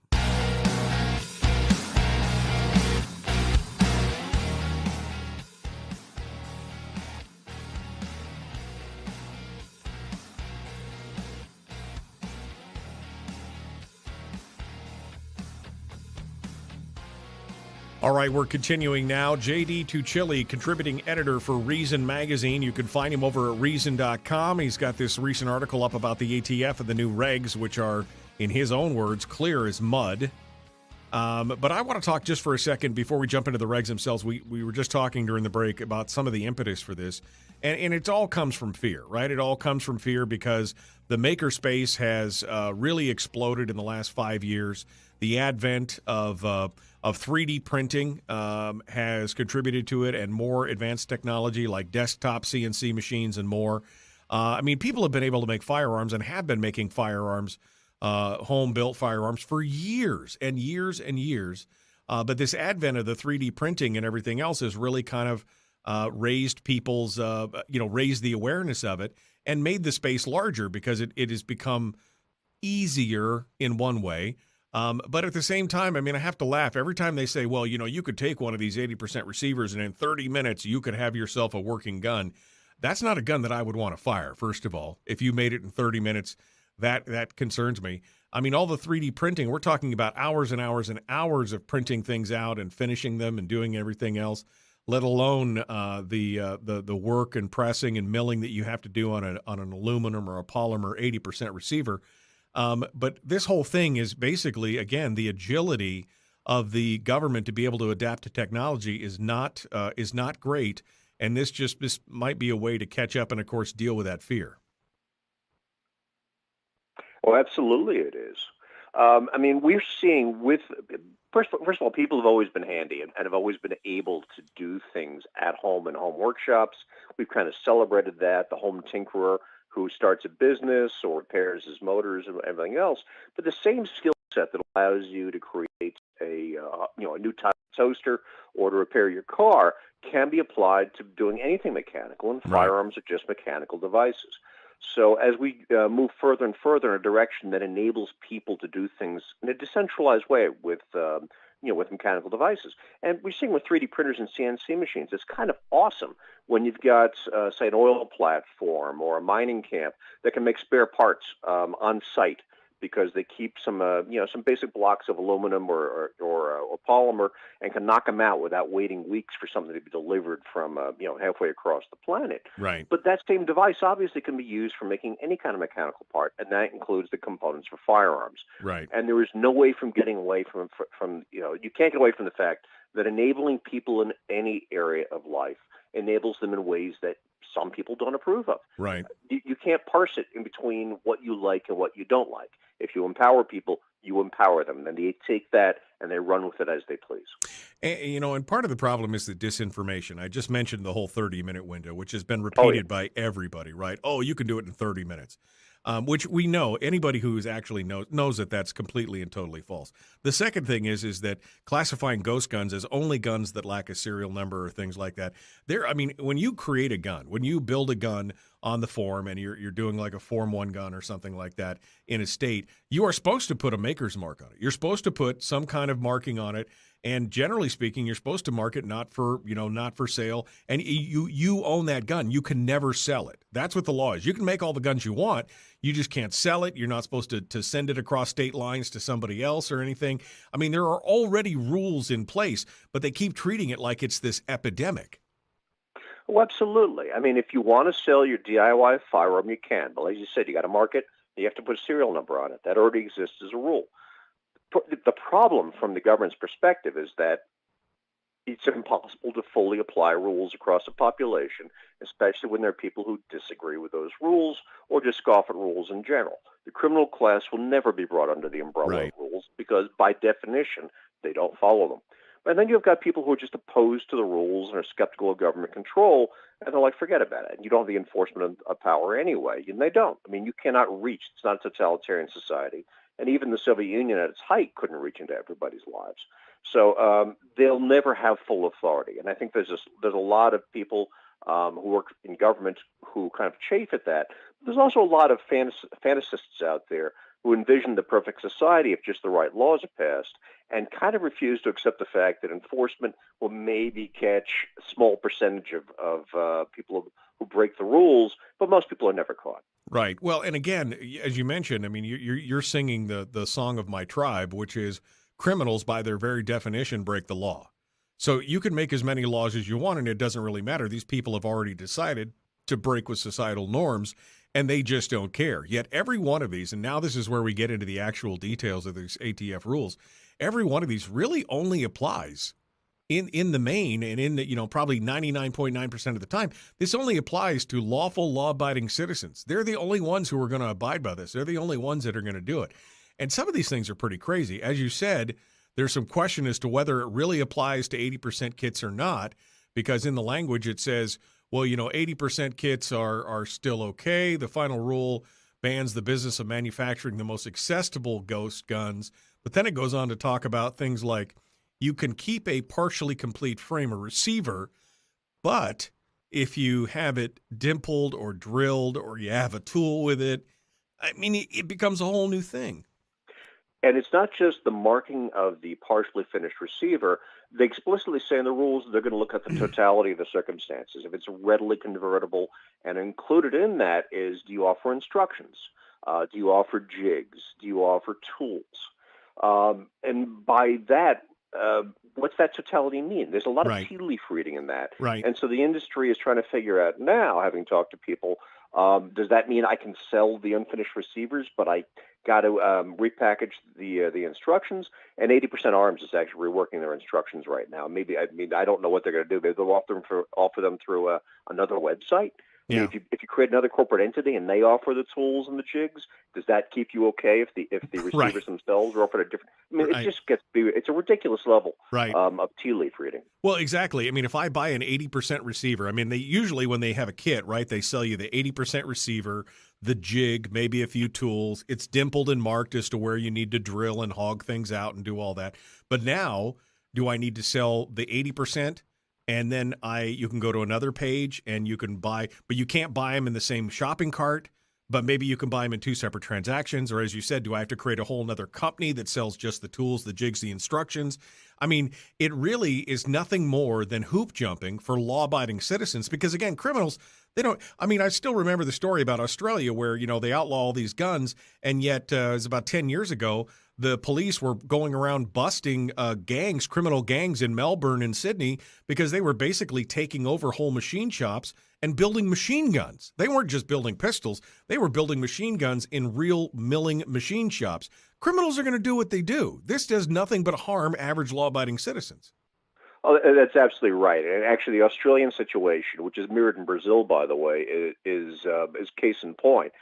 All right, we're continuing now. J.D. Tuccille, contributing editor for Reason Magazine. You can find him over at Reason.com. He's got this recent article up about the ATF and the new regs, which are, in his own words, clear as mud. But I want to talk just for a second before we jump into the regs themselves. We were just talking during the break about some of the impetus for this, and it all comes from fear, right? It all comes from fear because the makerspace has really exploded in the last 5 years. The advent of 3D printing has contributed to it, and more advanced technology like desktop CNC machines and more. People have been able to make firearms and have been making firearms, home-built firearms, for years and years and years. But this advent of the 3D printing and everything else has really kind of raised people's, raised the awareness of it and made the space larger because it has become easier in one way. But at the same time, I have to laugh every time they say, well, you could take one of these 80% receivers and in 30 minutes you could have yourself a working gun. That's not a gun that I would want to fire, first of all. If you made it in 30 minutes, that concerns me. All the 3D printing, we're talking about hours and hours and hours of printing things out and finishing them and doing everything else, let alone the work and pressing and milling that you have to do on an aluminum or a polymer 80% receiver. But this whole thing is basically, again, the agility of the government to be able to adapt to technology is not great, and this might be a way to catch up and, of course, deal with that fear. Well, absolutely, it is. We're seeing first of all, people have always been handy and have always been able to do things at home in home workshops. We've kind of celebrated that. The home tinkerer who starts a business or repairs his motors and everything else, but the same skill set that allows you to create a new type of toaster or to repair your car can be applied to doing anything mechanical, and firearms are just mechanical devices. So as we move further and further in a direction that enables people to do things in a decentralized way with mechanical devices, and we're seeing with 3D printers and CNC machines, it's kind of awesome when you've got, say, an oil platform or a mining camp that can make spare parts on site because they keep some basic blocks of aluminum or polymer and can knock them out without waiting weeks for something to be delivered from halfway across the planet. Right. But that same device obviously can be used for making any kind of mechanical part, and that includes the components for firearms. Right. And there is no way from getting away from you can't get away from the fact that enabling people in any area of life enables them in ways that some people don't approve of. Right. You can't parse it in between what you like and what you don't like. If you empower people, you empower them. Then they take that and they run with it as they please. And part of the problem is the disinformation. I just mentioned the whole 30-minute window, which has been repeated by everybody, right? Oh, you can do it in 30 minutes. Which we know, anybody who's actually knows that that's completely and totally false. The second thing is that classifying ghost guns as only guns that lack a serial number or things like that. When you create a gun, when you build a gun on the form and you're doing like a Form 1 gun or something like that in a state, you are supposed to put a maker's mark on it. You're supposed to put some kind of marking on it. And generally speaking, you're supposed to mark it not for sale. And you own that gun. You can never sell it. That's what the law is. You can make all the guns you want. You just can't sell it. You're not supposed to send it across state lines to somebody else or anything. There are already rules in place, but they keep treating it like it's this epidemic. Oh, absolutely. If you want to sell your DIY firearm, you can. But as you said, you got to mark it. You have to put a serial number on it. That already exists as a rule. The problem from the government's perspective is that it's impossible to fully apply rules across a population, especially when there are people who disagree with those rules or just scoff at rules in general. The criminal class will never be brought under the umbrella of rules because, by definition, they don't follow them. And then you've got people who are just opposed to the rules and are skeptical of government control, and they're like, forget about it. And you don't have the enforcement of power anyway. And they don't. I mean, you cannot reach. It's not a totalitarian society. And even the Soviet Union at its height couldn't reach into everybody's lives. So they'll never have full authority. And I think there's a lot of people who work in government who kind of chafe at that. There's also a lot of fantasists out there who envision the perfect society if just the right laws are passed, and kind of refuse to accept the fact that enforcement will maybe catch a small percentage of people who break the rules, but most people are never caught. Right. Well, and again, as you mentioned, I mean, you're singing the song of my tribe, which is criminals, by their very definition, break the law. So you can make as many laws as you want, and it doesn't really matter. These people have already decided to break with societal norms, and they just don't care. Yet every one of these, and now this is where we get into the actual details of these ATF rules, every one of these really only applies in the main, and in the, probably 99.9% of the time, this only applies to lawful, law-abiding citizens. They're the only ones who are going to abide by this. They're the only ones that are going to do it. And some of these things are pretty crazy. As you said, there's some question as to whether it really applies to 80% kits or not, because in the language it says, well, 80% kits are still okay. The final rule bans the business of manufacturing the most accessible ghost guns. But then it goes on to talk about things like you can keep a partially complete frame or receiver, but if you have it dimpled or drilled or you have a tool with it, I mean, it becomes a whole new thing. And it's not just the marking of the partially finished receiver. They explicitly say in the rules they're going to look at the totality of the circumstances. If it's readily convertible, and included in that is, do you offer instructions? Do you offer jigs? Do you offer tools? And by that, what's that totality mean? There's a lot of tea leaf reading in that. Right. And so the industry is trying to figure out now, having talked to people, does that mean I can sell the unfinished receivers, but I got to repackage the instructions? And 80% Arms is actually reworking their instructions right now. I don't know what they're going to do. Maybe they'll offer them through another website. Yeah. I mean, if you create another corporate entity and they offer the tools and the jigs, does that keep you okay if the receivers themselves are offered a different? I mean, it just gets it's a ridiculous level of tea leaf reading. Well, exactly. I mean, if I buy an 80% receiver, I mean, they usually, when they have a kit, right, they sell you the 80% receiver, the jig, maybe a few tools. It's dimpled and marked as to where you need to drill and hog things out and do all that. But now, do I need to sell the 80%? And then you can go to another page and you can buy, but you can't buy them in the same shopping cart, but maybe you can buy them in two separate transactions. Or as you said, do I have to create a whole other company that sells just the tools, the jigs, the instructions? I mean, it really is nothing more than hoop jumping for law-abiding citizens, because again, criminals, they don't, I mean, I still remember the story about Australia where, they outlaw all these guns, and yet it was about 10 years ago, the police were going around busting criminal gangs in Melbourne and Sydney, because they were basically taking over whole machine shops and building machine guns. They weren't just building pistols. They were building machine guns in real milling machine shops. Criminals are going to do what they do. This does nothing but harm average law-abiding citizens. Oh, that's absolutely right. And actually, the Australian situation, which is mirrored in Brazil, by the way, is case in point.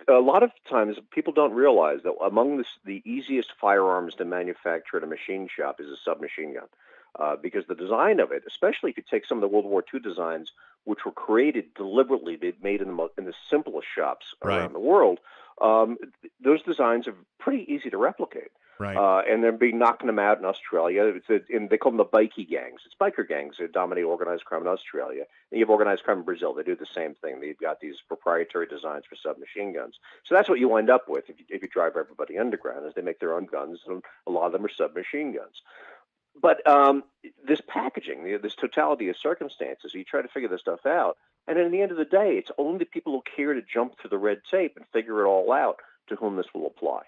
A lot of times people don't realize that among the easiest firearms to manufacture at a machine shop is a submachine gun, because the design of it, especially if you take some of the World War II designs, which were created deliberately, made in the simplest shops around the world, those designs are pretty easy to replicate. Right. And they're knocking them out in Australia. They call them the bikie gangs. It's biker gangs that dominate organized crime in Australia. And you have organized crime in Brazil. They do the same thing. They've got these proprietary designs for submachine guns. So that's what you wind up with if you drive everybody underground, is they make their own guns, and a lot of them are submachine guns. But this packaging, this totality of circumstances, you try to figure this stuff out. And at the end of the day, it's only the people who care to jump through the red tape and figure it all out to whom this will apply.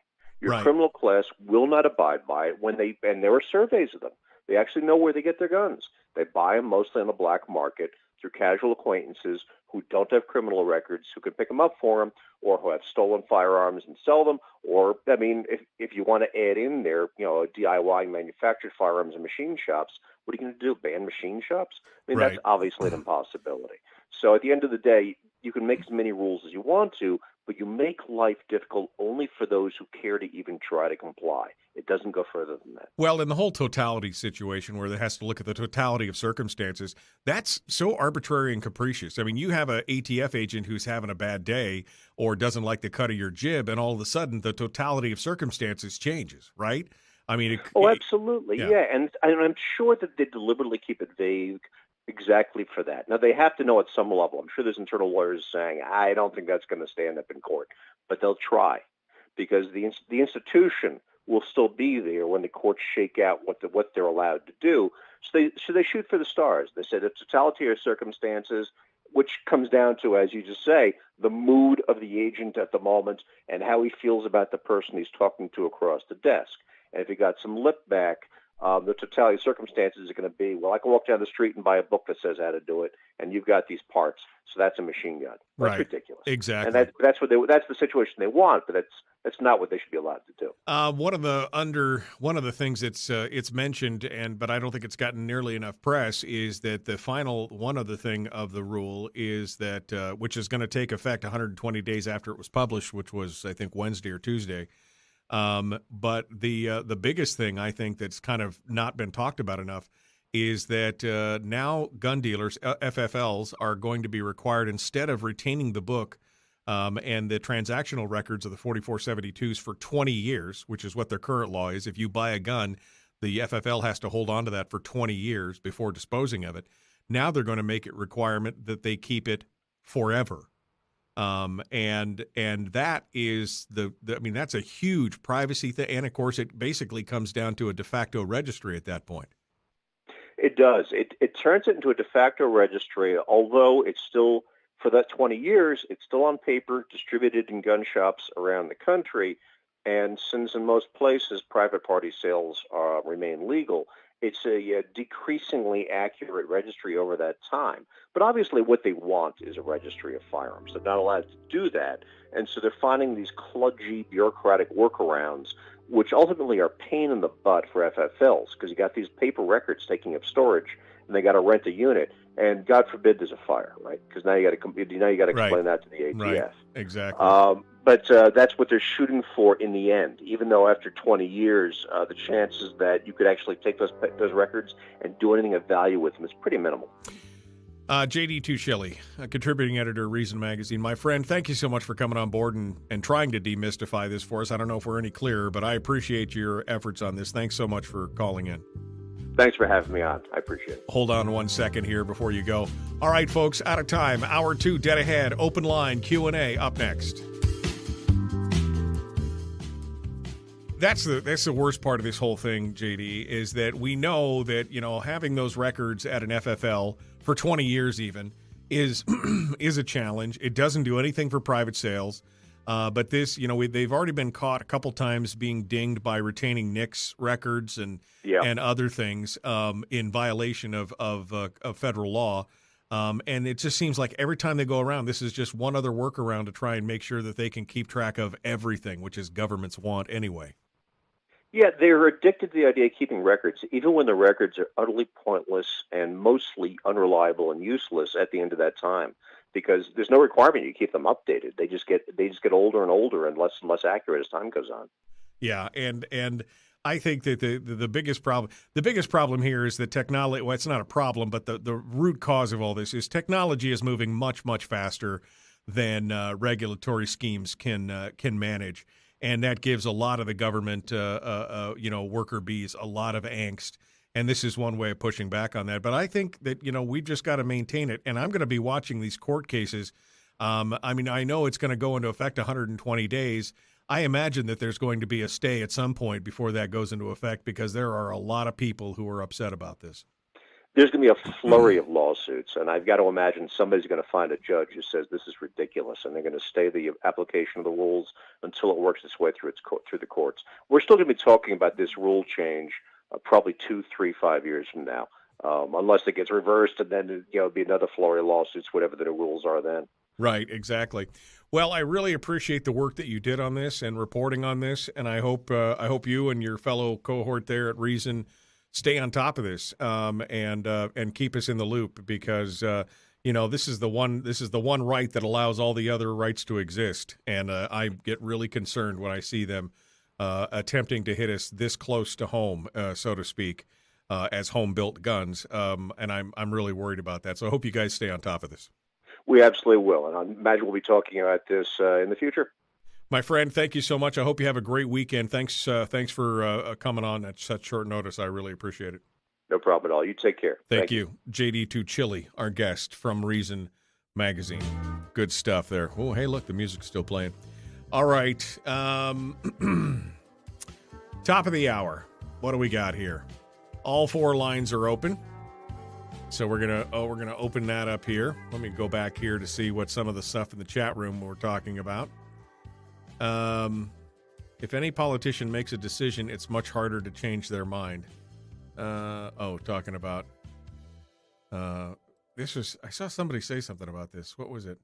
Your criminal class will not abide by it and there are surveys of them. They actually know where they get their guns. They buy them mostly on the black market through casual acquaintances who don't have criminal records, who can pick them up for them, or who have stolen firearms and sell them. Or, I mean, if you want to add in there, DIY manufactured firearms and machine shops, what are you going to do? Ban machine shops? I mean, that's obviously an impossibility. So at the end of the day, you can make as many rules as you want to, but you make life difficult only for those who care to even try to comply. It doesn't go further than that. Well, in the whole totality situation where it has to look at the totality of circumstances, that's so arbitrary and capricious. I mean, you have an ATF agent who's having a bad day or doesn't like the cut of your jib, and all of a sudden the totality of circumstances changes, right? I mean, absolutely, yeah. And I'm sure that they deliberately keep it vague exactly for that. Now, they have to know at some level. I'm sure there's internal lawyers saying, I don't think that's going to stand up in court, but they'll try because the institution will still be there when the courts shake out what they're allowed to do. So they shoot for the stars. They say the totality of circumstances, which comes down to, as you just say, the mood of the agent at the moment and how he feels about the person he's talking to across the desk. And if he got some lip back, the totality of circumstances are going to be, well, I can walk down the street and buy a book that says how to do it, and you've got these parts, so that's a machine gun. That's ridiculous. Exactly. And that's the situation they want, but that's not what they should be allowed to do. One of the things it's mentioned, but I don't think it's gotten nearly enough press, is that the final one of the thing of the rule is that which is going to take effect 120 days after it was published, which was I think Wednesday or Tuesday. But the biggest thing I think that's kind of not been talked about enough is that now gun dealers, FFLs, are going to be required, instead of retaining the book and the transactional records of the 4472s for 20 years, which is what their current law is. If you buy a gun, the FFL has to hold on to that for 20 years before disposing of it. Now they're going to make it requirement that they keep it forever. And that is I mean, that's a huge privacy thing. And of course, it basically comes down to a de facto registry at that point. It does. It turns it into a de facto registry, although it's still, for that 20 years, it's still on paper, distributed in gun shops around the country. And since in most places private party sales remain legal, it's a decreasingly accurate registry over that time. But obviously what they want is a registry of firearms. They're not allowed to do that. And so they're finding these kludgy bureaucratic workarounds, which ultimately are pain in the butt for FFLs, because you got these paper records taking up storage, and they got to rent a unit. And God forbid there's a fire, right? Because now you got to explain that to the ATF. Right. Exactly. But that's what they're shooting for in the end. Even though after 20 years, the chances that you could actually take those records and do anything of value with them is pretty minimal. J.D. Tuccille, a contributing editor of Reason Magazine. My friend, thank you so much for coming on board and trying to demystify this for us. I don't know if we're any clearer, but I appreciate your efforts on this. Thanks so much for calling in. Thanks for having me on. I appreciate it. Hold on 1 second here before you go. All right, folks, out of time. Hour 2 dead ahead. Open line Q&A up next. That's the worst part of this whole thing, JD, is that we know that, having those records at an FFL for 20 years even is a challenge. It doesn't do anything for private sales. But this, they've already been caught a couple times being dinged by retaining NICS records and other things in violation of federal law. And it just seems like every time they go around, this is just one other workaround to try and make sure that they can keep track of everything, which is government's want anyway. Yeah, they're addicted to the idea of keeping records, even when the records are utterly pointless and mostly unreliable and useless at the end of that time, because there's no requirement you keep them updated. They just get older and older and less accurate as time goes on. Yeah, and I think that the biggest problem here is that technology. Well, it's not a problem, but the root cause of all this is technology is moving much, much faster than regulatory schemes can manage. And that gives a lot of the government, worker bees a lot of angst. And this is one way of pushing back on that. But I think that, we've just got to maintain it. And I'm going to be watching these court cases. I know it's going to go into effect 120 days. I imagine that there's going to be a stay at some point before that goes into effect, because there are a lot of people who are upset about this. There's going to be a flurry of lawsuits, and I've got to imagine somebody's going to find a judge who says this is ridiculous, and they're going to stay the application of the rules until it works its way through the courts. We're still going to be talking about this rule change probably 2, 3, 5 years from now, unless it gets reversed, and then it'll be another flurry of lawsuits, whatever the new rules are then. Right, exactly. Well, I really appreciate the work that you did on this and reporting on this, and I hope you and your fellow cohort there at Reason stay on top of this and keep us in the loop, because this is the one right that allows all the other rights to exist, and I get really concerned when I see them attempting to hit us this close to home, so to speak, as home-built guns, and I'm really worried about that. So I hope you guys stay on top of this. We absolutely will, and I imagine we'll be talking about this in the future. My friend, thank you so much. I hope you have a great weekend. Thanks for coming on at such short notice. I really appreciate it. No problem at all. You take care. Thank you. JD Tuccille, our guest from Reason Magazine. Good stuff there. Oh, hey, look, the music's still playing. All right. Top of the hour. What do we got here? All 4 lines are open. So we're gonna open that up here. Let me go back here to see what some of the stuff in the chat room we're talking about. If any politician makes a decision, it's much harder to change their mind. Talking about I saw somebody say something about this. What was it?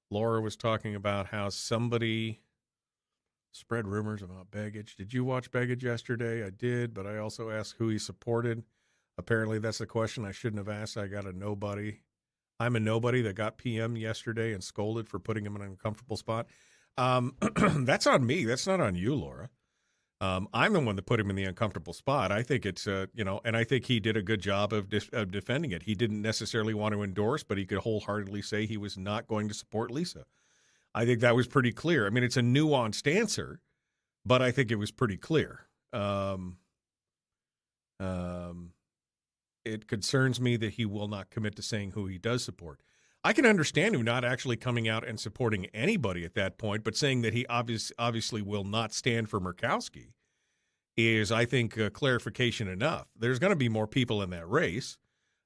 Laura was talking about how somebody spread rumors about Begich. Did you watch Begich yesterday? I did, but I also asked who he supported. Apparently that's the question I shouldn't have asked. I got a nobody. I'm a nobody that got PM yesterday and scolded for putting him in an uncomfortable spot. That's on me. That's not on you, Laura. I'm the one that put him in the uncomfortable spot. I think it's, and I think he did a good job of defending it. He didn't necessarily want to endorse, but he could wholeheartedly say he was not going to support Lisa. I think that was pretty clear. I mean, it's a nuanced answer, but I think it was pretty clear. It concerns me that he will not commit to saying who he does support. I can understand him not actually coming out and supporting anybody at that point, but saying that he obviously will not stand for Murkowski is, I think, clarification enough. There's going to be more people in that race,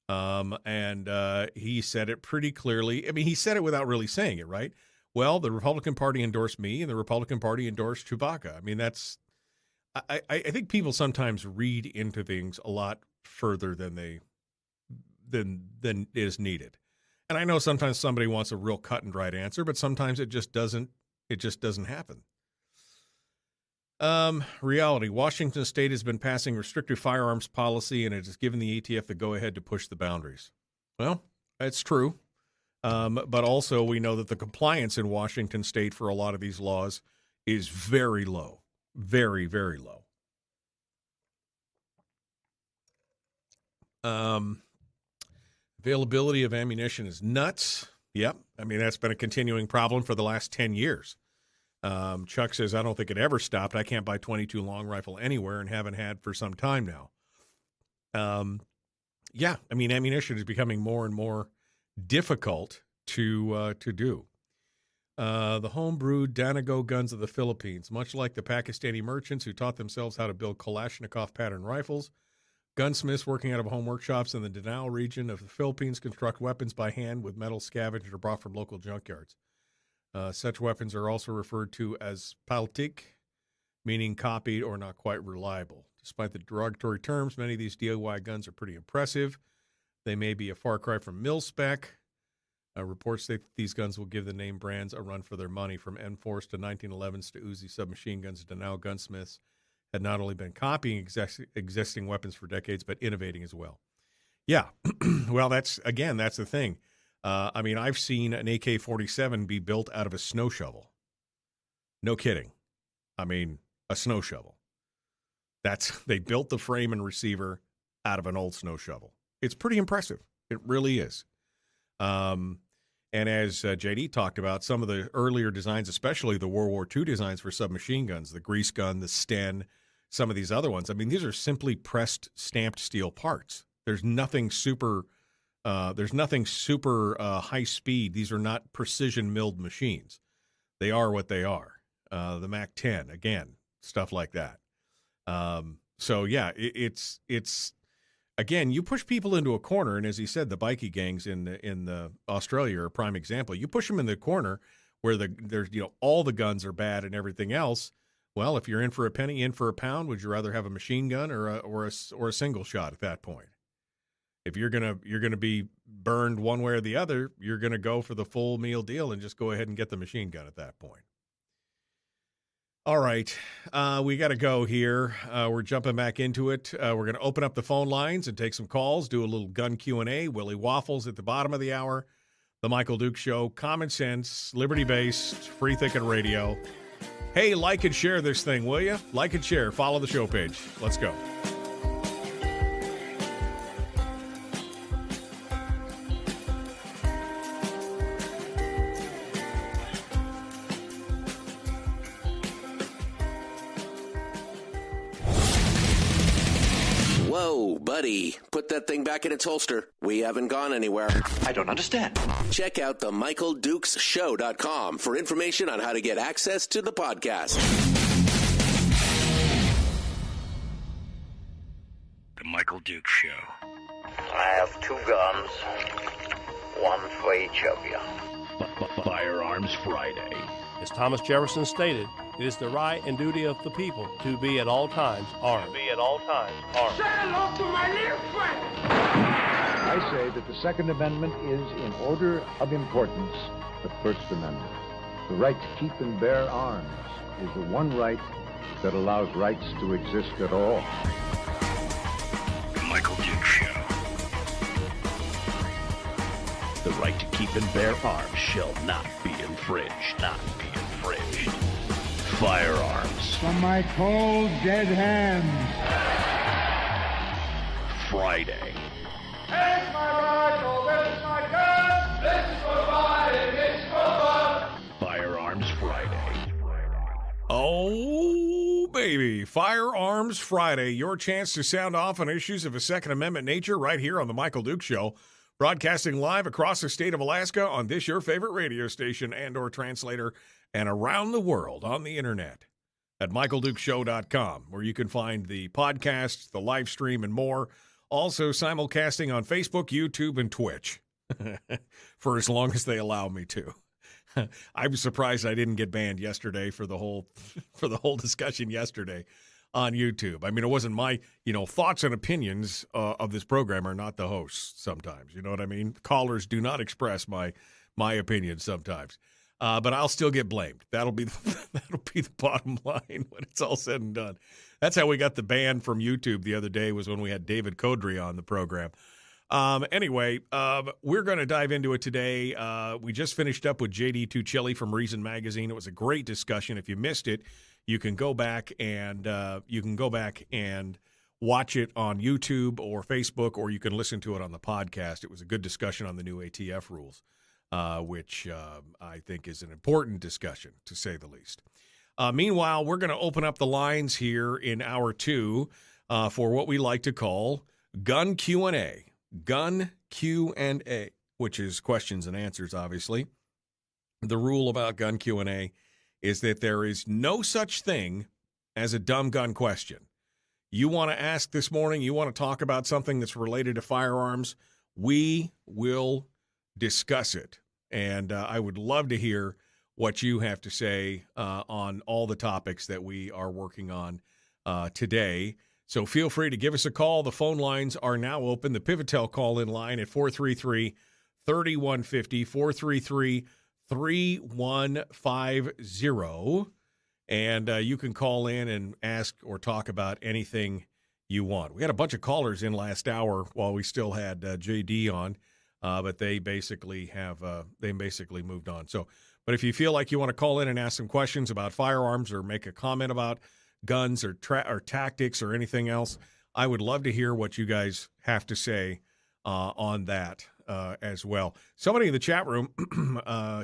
and he said it pretty clearly. I mean, he said it without really saying it, right? Well, the Republican Party endorsed me, and the Republican Party endorsed Chewbacca. I mean, that's I think people sometimes read into things a lot further than is needed. And I know sometimes somebody wants a real cut and dried answer, but sometimes it just doesn't happen. Reality. Washington State has been passing restrictive firearms policy, and it has given the ATF the go-ahead to push the boundaries. Well, that's true. But also we know that the compliance in Washington State for a lot of these laws is very low. Very, very low. Availability of ammunition is nuts. Yep. I mean, that's been a continuing problem for the last 10 years. Chuck says, I don't think it ever stopped. I can't buy .22 long rifle anywhere and haven't had for some time now. Yeah, I mean, ammunition is becoming more and more difficult to do. The home-brewed Danago guns of the Philippines, much like the Pakistani merchants who taught themselves how to build Kalashnikov pattern rifles, gunsmiths working out of home workshops in the Danao region of the Philippines construct weapons by hand with metal scavenged or brought from local junkyards. Such weapons are also referred to as paltik, meaning copied or not quite reliable. Despite the derogatory terms, many of these DIY guns are pretty impressive. They may be a far cry from mil-spec. Reports say these guns will give the name brands a run for their money, from Enforce to 1911s to Uzi submachine guns. Danao gunsmiths had not only been copying existing weapons for decades, but innovating as well. Yeah, well, that's the thing. I mean, I've seen an AK-47 be built out of a snow shovel. No kidding. I mean, a snow shovel. They built the frame and receiver out of an old snow shovel. It's pretty impressive. It really is. And as JD talked about, some of the earlier designs, especially the World War II designs for submachine guns, the grease gun, the Sten, some of these other ones, I mean, these are simply pressed, stamped steel parts. There's nothing super high speed. These are not precision milled machines. They are what they are. The MAC-10, again, stuff like that. So yeah, it's again, you push people into a corner, and as he said, the bikie gangs in the Australia are a prime example. You push them in the corner where there's all the guns are bad and everything else. Well, if you're in for a penny, in for a pound, would you rather have a machine gun or a single shot at that point? If you're gonna be burned one way or the other, you're gonna go for the full meal deal and just go ahead and get the machine gun at that point. All right, we got to go here. We're jumping back into it. We're going to open up the phone lines and take some calls, do a little gun Q&A. Willie Waffles at the bottom of the hour. The Michael Duke Show, common sense, liberty-based, free-thinking radio. Hey, like and share this thing, will you? Like and share. Follow the show page. Let's go. Whoa, buddy. Put that thing back in its holster. We haven't gone anywhere. I don't understand. Check out the MichaelDukesShow.com for information on how to get access to the podcast. The Michael Duke Show. I have 2 guns, one for each of you. Firearms Friday. As Thomas Jefferson stated, it is the right and duty of the people to be at all times armed. Say hello to my little friend. I say that the Second Amendment is, in order of importance, the First Amendment. The right to keep and bear arms is the one right that allows rights to exist at all. The Michael Duke Show. The right to keep and bear arms shall not be infringed. Not be infringed. Firearms. From my cold, dead hands. Friday. Here's my rifle, this is my gun. This is for fighting, this is for fun. Firearms Friday. Oh, baby. Firearms Friday. Your chance to sound off on issues of a Second Amendment nature right here on The Michael Duke Show. Broadcasting live across the state of Alaska on this your favorite radio station and or translator and around the world on the internet at michaeldukeshow.com, where you can find the podcasts, the live stream, and more. Also simulcasting on Facebook, YouTube, and Twitch for as long as they allow me to. I was surprised I didn't get banned yesterday for the whole discussion yesterday on YouTube. I mean, it wasn't my, thoughts and opinions of this program are not the hosts sometimes. You know what I mean? Callers do not express my opinions sometimes. But I'll still get blamed. That'll be the bottom line when it's all said and done. That's how we got the ban from YouTube the other day, was when we had David Codry on the program. Anyway, we're going to dive into it today. We just finished up with J.D. Tuccille from Reason Magazine. It was a great discussion. If you missed it, you can go back and watch it on YouTube or Facebook, or you can listen to it on the podcast. It was a good discussion on the new ATF rules, which I think is an important discussion, to say the least. Meanwhile, we're going to open up the lines here in hour 2 for what we like to call Gun Q&A. Gun Q&A, which is questions and answers, obviously. The rule about Gun Q&A is that there is no such thing as a dumb gun question. You want to ask this morning, you want to talk about something that's related to firearms, we will discuss it. And I would love to hear what you have to say on all the topics that we are working on today. So feel free to give us a call. The phone lines are now open. The Pivotel call-in line at 433-3150, 433-3150. And you can call in and ask or talk about anything you want. We had a bunch of callers in last hour while we still had JD on, but they basically moved on. So, but if you feel like you want to call in and ask some questions about firearms or make a comment about guns or tactics or anything else, I would love to hear what you guys have to say on that as well. Somebody in the chat room,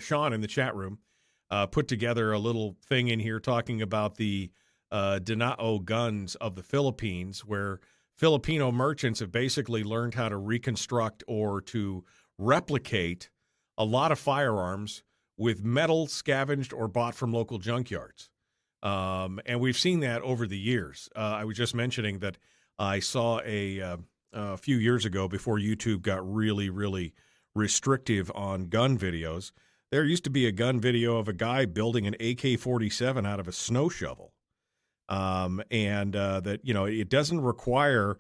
Sean in the chat room, put together a little thing in here talking about the Danao guns of the Philippines, where Filipino merchants have basically learned how to reconstruct or to replicate a lot of firearms with metal scavenged or bought from local junkyards. And we've seen that over the years. I was just mentioning that I saw a few years ago, before YouTube got really, really restrictive on gun videos, there used to be a gun video of a guy building an AK-47 out of a snow shovel. That, it doesn't require,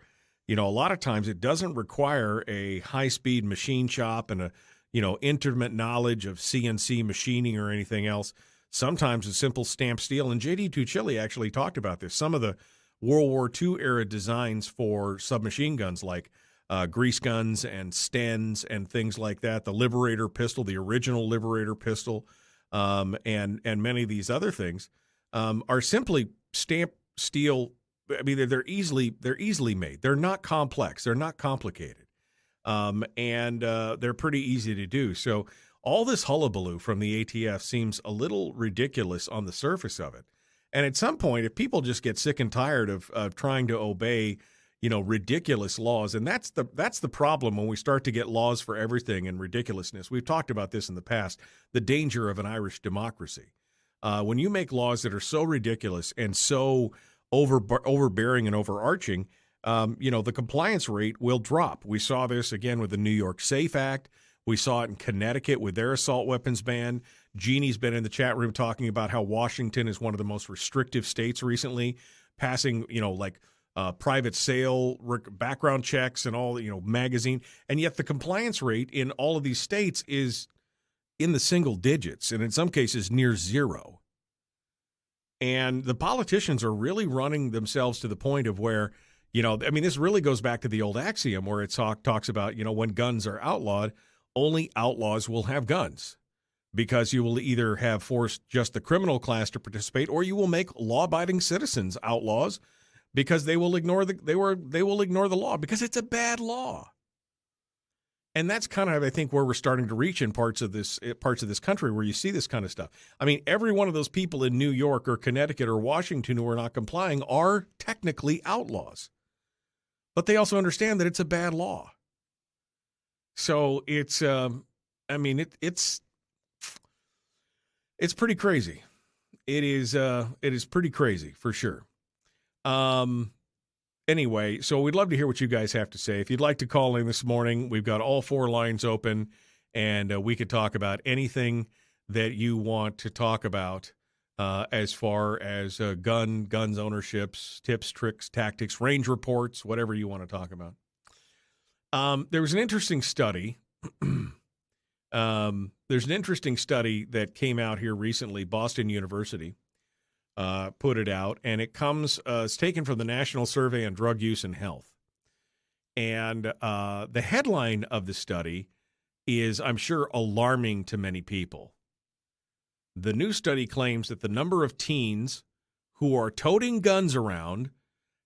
a lot of times it doesn't require a high-speed machine shop and a, intimate knowledge of CNC machining or anything else. Sometimes it's simple stamped steel. And J.D. Tuccille actually talked about this. Some of the World War II era designs for submachine guns like grease guns and Stens and things like that, the Liberator pistol, the original Liberator pistol, and many of these other things are simply stamped steel. I mean, they're easily made. They're not complex. They're not complicated, and they're pretty easy to do. So all this hullabaloo from the ATF seems a little ridiculous on the surface of it. And at some point, if people just get sick and tired of trying to obey, ridiculous laws, and that's the problem when we start to get laws for everything and ridiculousness. We've talked about this in the past, the danger of an Irish democracy. When you make laws that are so ridiculous and so overbearing and overarching, the compliance rate will drop. We saw this again with the New York SAFE Act. We saw it in Connecticut with their assault weapons ban. Jeannie's been in the chat room talking about how Washington is one of the most restrictive states recently, passing, private sale background checks and all, magazine. And yet the compliance rate in all of these states is in the single digits, and in some cases near zero. And the politicians are really running themselves to the point of where, this really goes back to the old axiom where it talks about, when guns are outlawed, only outlaws will have guns, because you will either have forced just the criminal class to participate, or you will make law-abiding citizens outlaws because they will ignore the law because it's a bad law. And that's kind of, I think, where we're starting to reach in parts of this country where you see this kind of stuff. I mean, every one of those people in New York or Connecticut or Washington who are not complying are technically outlaws, but they also understand that it's a bad law. So it's, it's pretty crazy. It is pretty crazy for sure. Anyway, so we'd love to hear what you guys have to say. If you'd like to call in this morning, we've got all 4 lines open, and we could talk about anything that you want to talk about as far as guns, ownerships, tips, tricks, tactics, range reports, whatever you want to talk about. There was an interesting study. There's an interesting study that came out here recently. Boston University put it out, and it comes. It's taken from the National Survey on Drug Use and Health. And the headline of the study is, I'm sure, alarming to many people. The new study claims that the number of teens who are toting guns around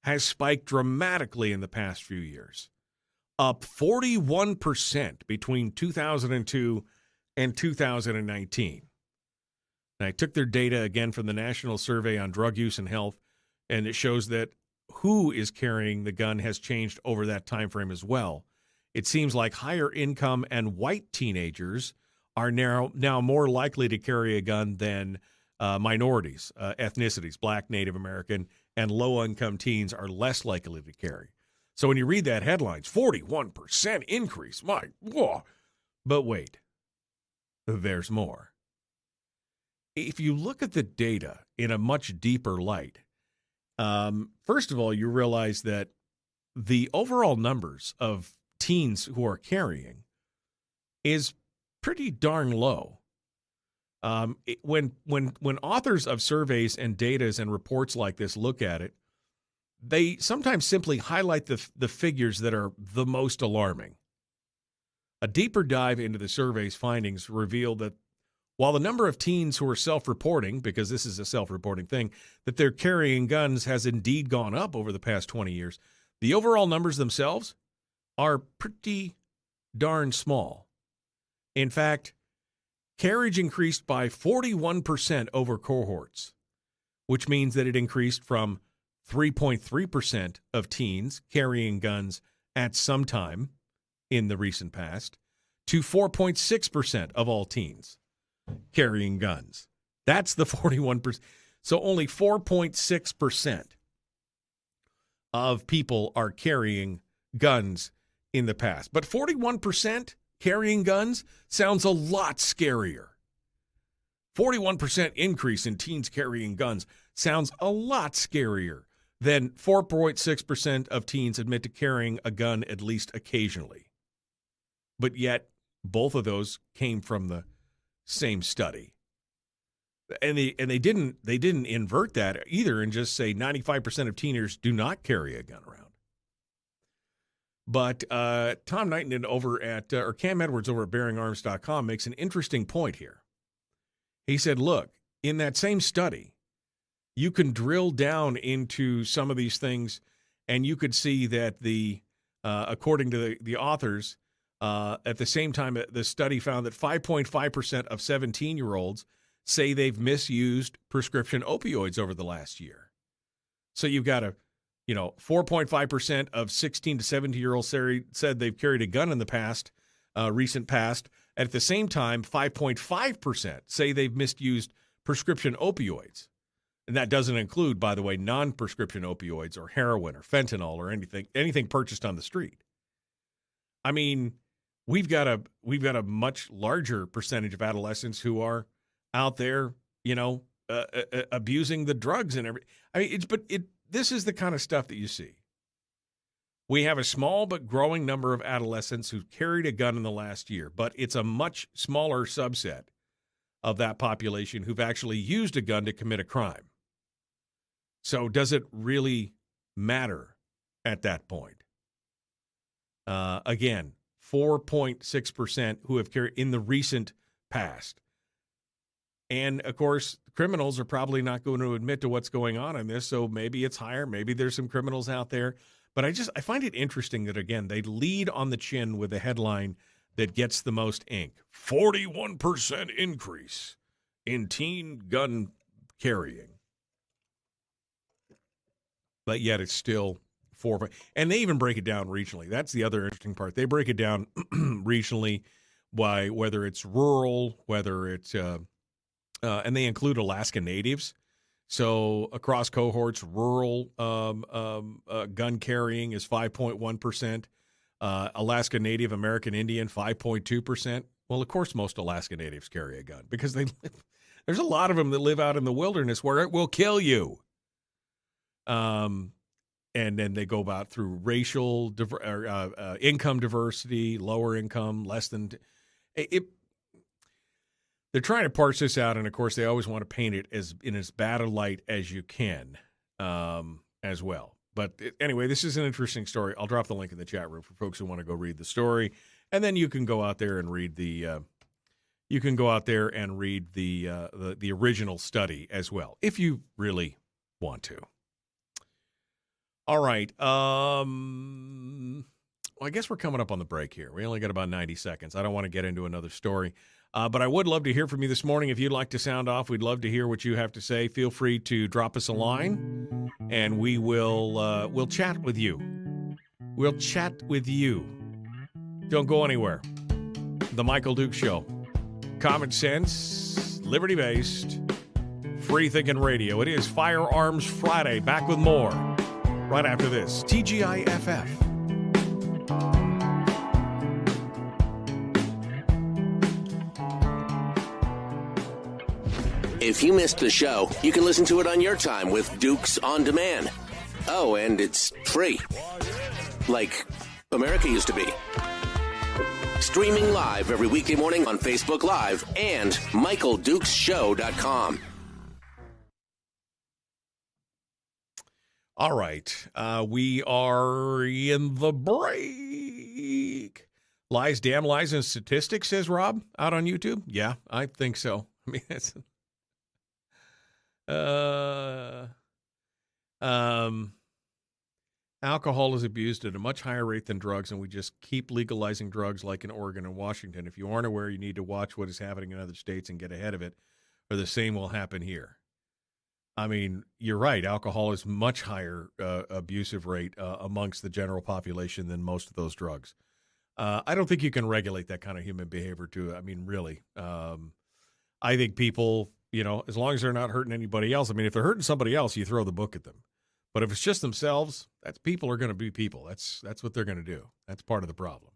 has spiked dramatically in the past few years, up 41% between 2002 and 2019. And I took their data again from the National Survey on Drug Use and Health, and it shows that who is carrying the gun has changed over that time frame as well. It seems like higher income and white teenagers are now more likely to carry a gun than minorities, ethnicities, Black, Native American, and low-income teens are less likely to carry. So when you read that headline, 41% increase, whoa. But wait, there's more. If you look at the data in a much deeper light, first of all, you realize that the overall numbers of teens who are carrying is pretty darn low. When authors of surveys and data and reports like this look at it, they sometimes simply highlight the figures that are the most alarming. A deeper dive into the survey's findings revealed that while the number of teens who are self-reporting, because this is a self-reporting thing, that they're carrying guns has indeed gone up over the past 20 years, the overall numbers themselves are pretty darn small. In fact, carriage increased by 41% over cohorts, which means that it increased from 3.3% of teens carrying guns at some time in the recent past to 4.6% of all teens carrying guns. That's the 41%. So only 4.6% of people are carrying guns in the past. But 41% carrying guns sounds a lot scarier. 41% increase in teens carrying guns sounds a lot scarier than 4.6% of teens admit to carrying a gun at least occasionally. But yet, both of those came from the same study. And they didn't invert that either and just say 95% of teenagers do not carry a gun around. But Tom Knighton over at, or Cam Edwards over at BearingArms.com makes an interesting point here. He said, look, in that same study, you can drill down into some of these things, and you could see that according to the authors, at the same time, the study found that 5.5% of 17-year-olds say they've misused prescription opioids over the last year. So you've got 4.5% of 16 to 17-year-olds said they've carried a gun in the recent past. At the same time, 5.5% say they've misused prescription opioids. And that doesn't include, by the way, non-prescription opioids or heroin or fentanyl or anything purchased on the street. I mean, we've got a much larger percentage of adolescents who are out there, abusing the drugs and everything. I mean, this is the kind of stuff that you see. We have a small but growing number of adolescents who carried a gun in the last year, but it's a much smaller subset of that population who've actually used a gun to commit a crime. So does it really matter at that point? Again, 4.6% who have carried in the recent past. And, of course, criminals are probably not going to admit to what's going on in this, so maybe it's higher. Maybe there's some criminals out there. But I find it interesting that, again, they lead on the chin with a headline that gets the most ink. 41% increase in teen gun carrying. But yet it's still 4. And they even break it down regionally. That's the other interesting part. They break it down regionally by whether it's rural, whether it's and they include Alaska Natives. So across cohorts, rural gun carrying is 5.1%. Alaska Native American Indian, 5.2%. Well, of course, most Alaska Natives carry a gun because there's a lot of them that live out in the wilderness where it will kill you. And then they go about through racial income diversity, lower income, less than they're trying to parse this out, and of course, they always want to paint it in as bad a light as you can, as well. But anyway, this is an interesting story. I'll drop the link in the chat room for folks who want to go read the story, and then you can go out there and read the original study as well, if you really want to. All right. Well, I guess we're coming up on the break here. We only got about 90 seconds. I don't want to get into another story. But I would love to hear from you this morning. If you'd like to sound off, we'd love to hear what you have to say. Feel free to drop us a line, and we'll chat with you. We'll chat with you. Don't go anywhere. The Michael Duke Show. Common sense, liberty-based, free-thinking radio. It is Firearms Friday. Back with more right after this. TGIFF. If you missed the show, you can listen to it on your time with Dukes On Demand. Oh, and it's free. Like America used to be. Streaming live every weekday morning on Facebook Live and MichaelDukesShow.com. All right. We are in the break. Lies, damn lies, and statistics, says Rob, out on YouTube. Yeah, I think so. I mean, it's... Alcohol is abused at a much higher rate than drugs, and we just keep legalizing drugs like in Oregon and Washington. If you aren't aware, you need to watch what is happening in other states and get ahead of it, or the same will happen here. I mean, you're right. Alcohol is much higher abusive rate amongst the general population than most of those drugs. I don't think you can regulate that kind of human behavior, too. I mean, really. I think people... as long as they're not hurting anybody else. I mean, if they're hurting somebody else, you throw the book at them. But if it's just themselves, people are going to be people. That's what they're going to do. That's part of the problem.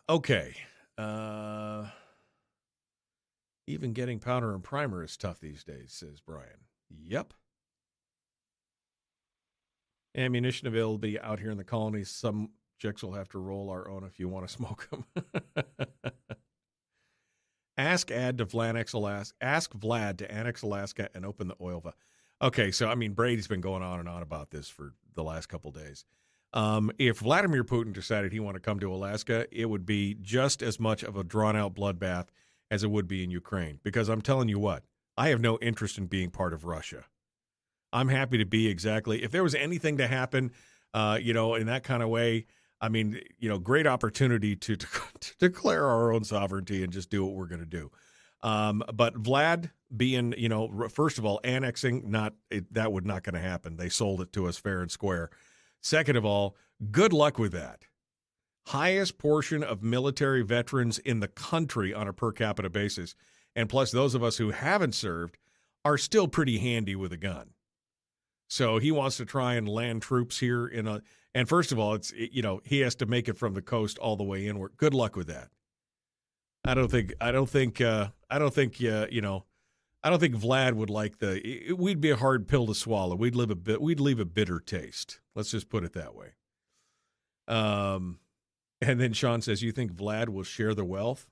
Okay. Even getting powder and primer is tough these days, says Brian. Yep. Ammunition availability out here in the colonies. Some chicks will have to roll our own if you want to smoke them. Ask Vlad to annex Alaska and open the oil valve. Okay, so I mean, Brady's been going on and on about this for the last couple of days. If Vladimir Putin decided he wanted to come to Alaska, it would be just as much of a drawn-out bloodbath as it would be in Ukraine. Because I'm telling you what, I have no interest in being part of Russia. I'm happy to be exactly, if there was anything to happen, in that kind of way, I mean, great opportunity to declare our own sovereignty and just do what we're going to do. But Vlad being, first of all, annexing, that would not going to happen. They sold it to us fair and square. Second of all, good luck with that. Highest portion of military veterans in the country on a per capita basis. And plus those of us who haven't served are still pretty handy with a gun. So he wants to try and land troops here and first of all, he has to make it from the coast all the way inward. Good luck with that. I don't think Vlad would like we'd be a hard pill to swallow. We'd leave a bitter taste. Let's just put it that way. And then Sean says, you think Vlad will share the wealth?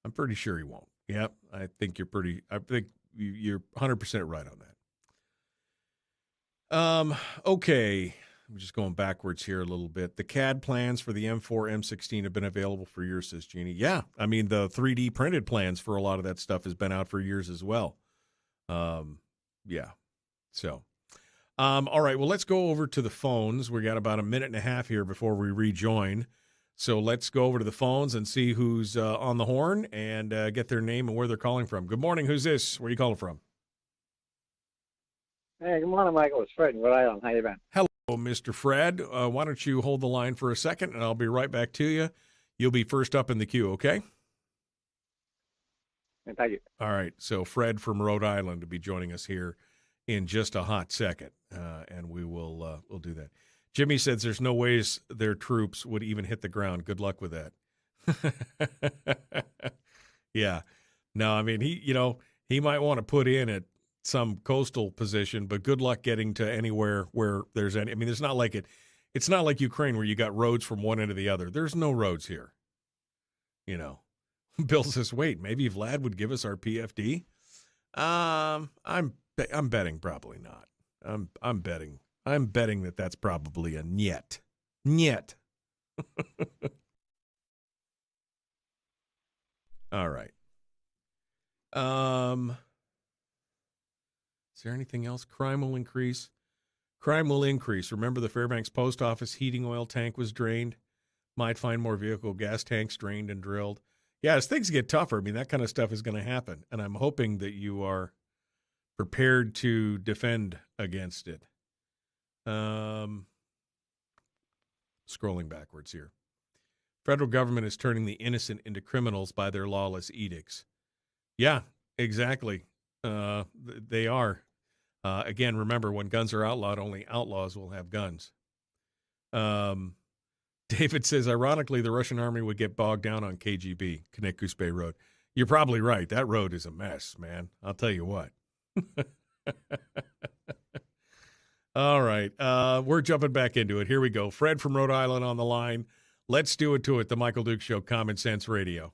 I'm pretty sure he won't. Yep. I think you're 100% right on that. Okay. I'm just going backwards here a little bit. The CAD plans for the M4, M16 have been available for years, says Jeannie. Yeah, I mean, the 3D printed plans for a lot of that stuff has been out for years as well. Yeah. So, all right, well, let's go over to the phones. We got about a minute and a half here before we rejoin. So let's go over to the phones and see who's on the horn and get their name and where they're calling from. Good morning. Who's this? Where are you calling from? Hey, good morning, Michael. It's Fred in Rhode Island. How you been? Hello, Mr. Fred. Why don't you hold the line for a second, and I'll be right back to you. You'll be first up in the queue, okay? Thank you. All right. So Fred from Rhode Island will be joining us here in just a hot second, and we'll do that. Jimmy says there's no ways their troops would even hit the ground. Good luck with that. Yeah. No, I mean, he might want to put in at some coastal position, but good luck getting to anywhere where there's any. I mean, it's not like Ukraine where you got roads from one end to the other. There's no roads here. Bill says, wait, maybe Vlad would give us our PFD. I'm betting probably not. I'm betting that that's probably a niet. All right. Is there anything else? Crime will increase. Remember the Fairbanks post office heating oil tank was drained. Might find more vehicle gas tanks drained and drilled. Yeah, as things get tougher, I mean, that kind of stuff is going to happen. And I'm hoping that you are prepared to defend against it. Scrolling backwards here. Federal government is turning the innocent into criminals by their lawless edicts. Yeah, exactly. They are. Again, remember, when guns are outlawed, only outlaws will have guns. David says, ironically, the Russian army would get bogged down on KGB, Connecticut Bay Road. You're probably right. That road is a mess, man. I'll tell you what. All right. We're jumping back into it. Here we go. Fred from Rhode Island on the line. Let's do it to it. The Michael Dukes Show, Common Sense Radio.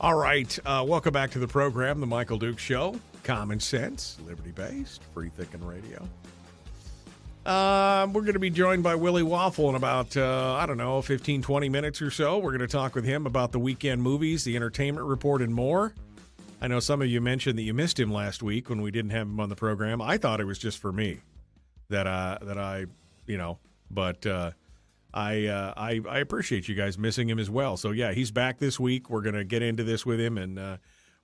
All right, welcome back to the program, The Michael Dukes Show. Common sense, liberty-based, free-thinking radio. We're going to be joined by Willie Waffle in about, 15, 20 minutes or so. We're going to talk with him about the weekend movies, the entertainment report, and more. I know some of you mentioned that you missed him last week when we didn't have him on the program. I thought it was just for me that I appreciate you guys missing him as well. So, yeah, he's back this week. We're going to get into this with him, and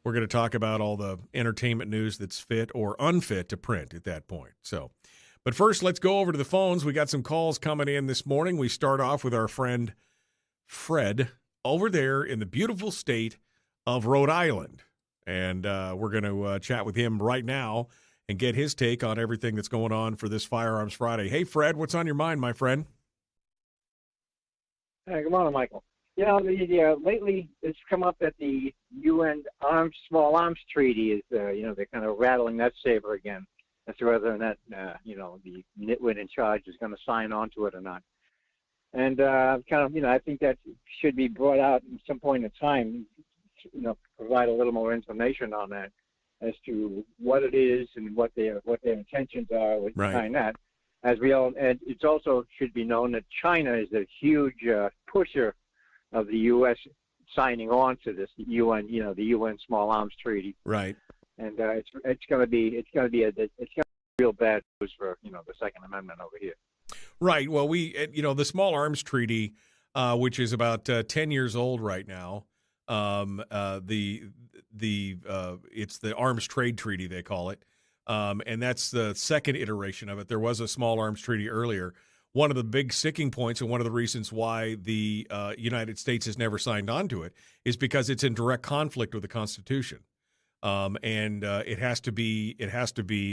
we're going to talk about all the entertainment news that's fit or unfit to print at that point. So, but first, let's go over to the phones. We got some calls coming in this morning. We start off with our friend Fred over there in the beautiful state of Rhode Island, and we're going to chat with him right now and get his take on everything that's going on for this Firearms Friday. Hey, Fred, what's on your mind, my friend? Hey, good morning, Michael. Lately it's come up that the UN Small Arms Treaty is, they're kind of rattling that saber again as to whether or not, the nitwit in charge is going to sign on to it or not. And I think that should be brought out at some point in time, provide a little more information on that as to what it is and what their intentions are behind that. And it also should be known that China is a huge pusher of the U.S. signing on to this UN, the UN Small Arms Treaty. Right. And it's going to be real bad news for the Second Amendment over here. Right. Well, the Small Arms Treaty, which is about 10 years old right now. It's the Arms Trade Treaty, they call it. And that's the second iteration of it. There was a Small Arms Treaty earlier. One of the big sticking points and one of the reasons why the United States has never signed on to it is because it's in direct conflict with the Constitution. And it has to be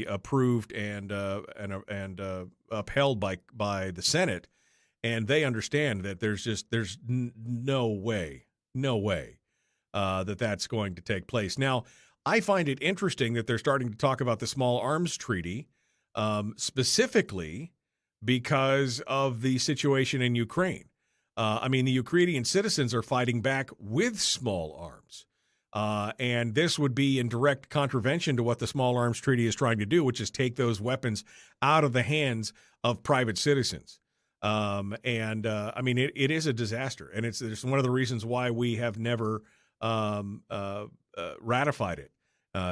approved and upheld by the Senate, and they understand that there's no way that that's going to take place. Now, I find it interesting that they're starting to talk about the Small Arms Treaty, specifically because of the situation in Ukraine. The Ukrainian citizens are fighting back with small arms. And this would be in direct contravention to what the Small Arms Treaty is trying to do, which is take those weapons out of the hands of private citizens. It is a disaster. And it's one of the reasons why we have never ratified it.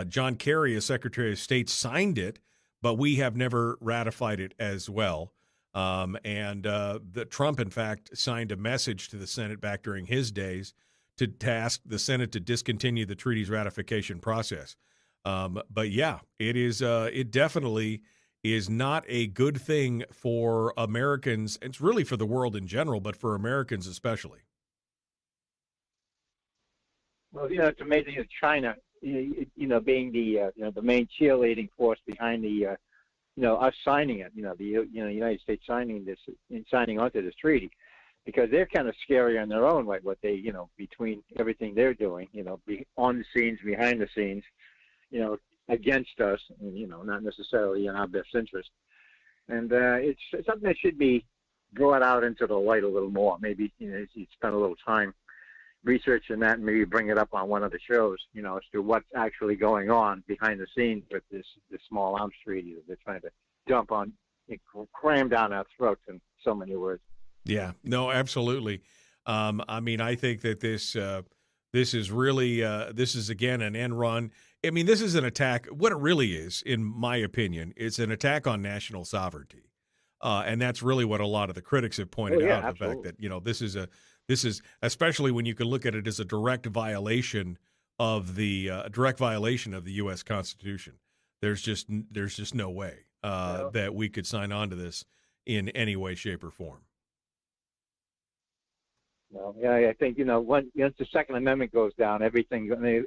John Kerry, as Secretary of State, signed it, but we have never ratified it as well. Trump, in fact, signed a message to the Senate back during his days to ask the Senate to discontinue the treaty's ratification process. It definitely is not a good thing for Americans. It's really for the world in general, but for Americans especially. Well, it's amazing that China, being the main cheerleading force behind the, us signing it, the United States signing onto this treaty, because they're kind of scary on their own, like what they, between everything they're doing, on the scenes, behind the scenes, against us, and, not necessarily in our best interest. And it's something that should be brought out into the light a little more. Maybe, you spend a little time researching that and maybe bring it up on one of the shows, as to what's actually going on behind the scenes with this Small Arms Treaty that they're trying to dump on, cram down our throats in so many words. Yeah, no, absolutely. I think that this is really this is again an end run. This is an attack. What it really is, in my opinion, it's an attack on national sovereignty, and that's really what a lot of the critics have pointed out. Absolutely. The fact that this is especially when you can look at it as a direct violation of the U.S. Constitution. There's just no way that we could sign on to this in any way, shape, or form. Well, yeah, I think once the Second Amendment goes down, everything's going to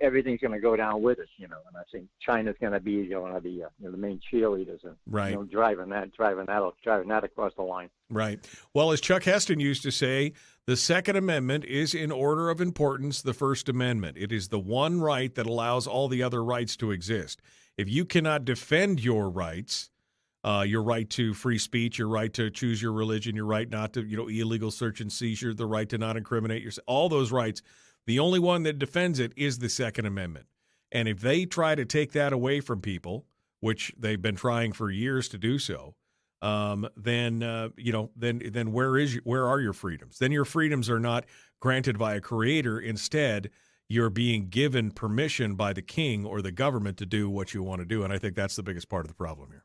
go down with us. And I think China's going to be one of the main cheerleaders, right? Driving that across the line. Right. Well, as Chuck Heston used to say, the Second Amendment is in order of importance the First Amendment. It is the one right that allows all the other rights to exist. If you cannot defend your rights, your right to free speech, your right to choose your religion, your right not to, illegal search and seizure, the right to not incriminate yourself, all those rights, the only one that defends it is the Second Amendment. And if they try to take that away from people, which they've been trying for years to do so, then where are your freedoms? Then your freedoms are not granted by a creator. Instead, you're being given permission by the king or the government to do what you want to do. And I think that's the biggest part of the problem here.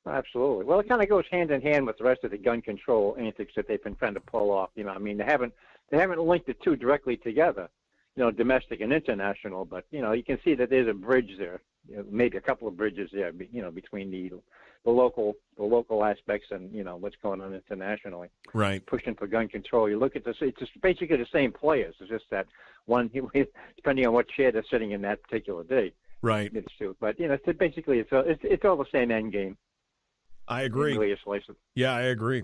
Absolutely. Well, it kind of goes hand in hand with the rest of the gun control antics that they've been trying to pull off. They haven't linked the two directly together, domestic and international. But you can see that there's a bridge there, maybe a couple of bridges there, between the local aspects and what's going on internationally. Right. Pushing for gun control. You look at this; it's just basically the same players. It's just that one, depending on what chair they're sitting in that particular day. Right. It's true, but it's basically it's all the same end game. I agree. Really, slice it. Yeah, I agree.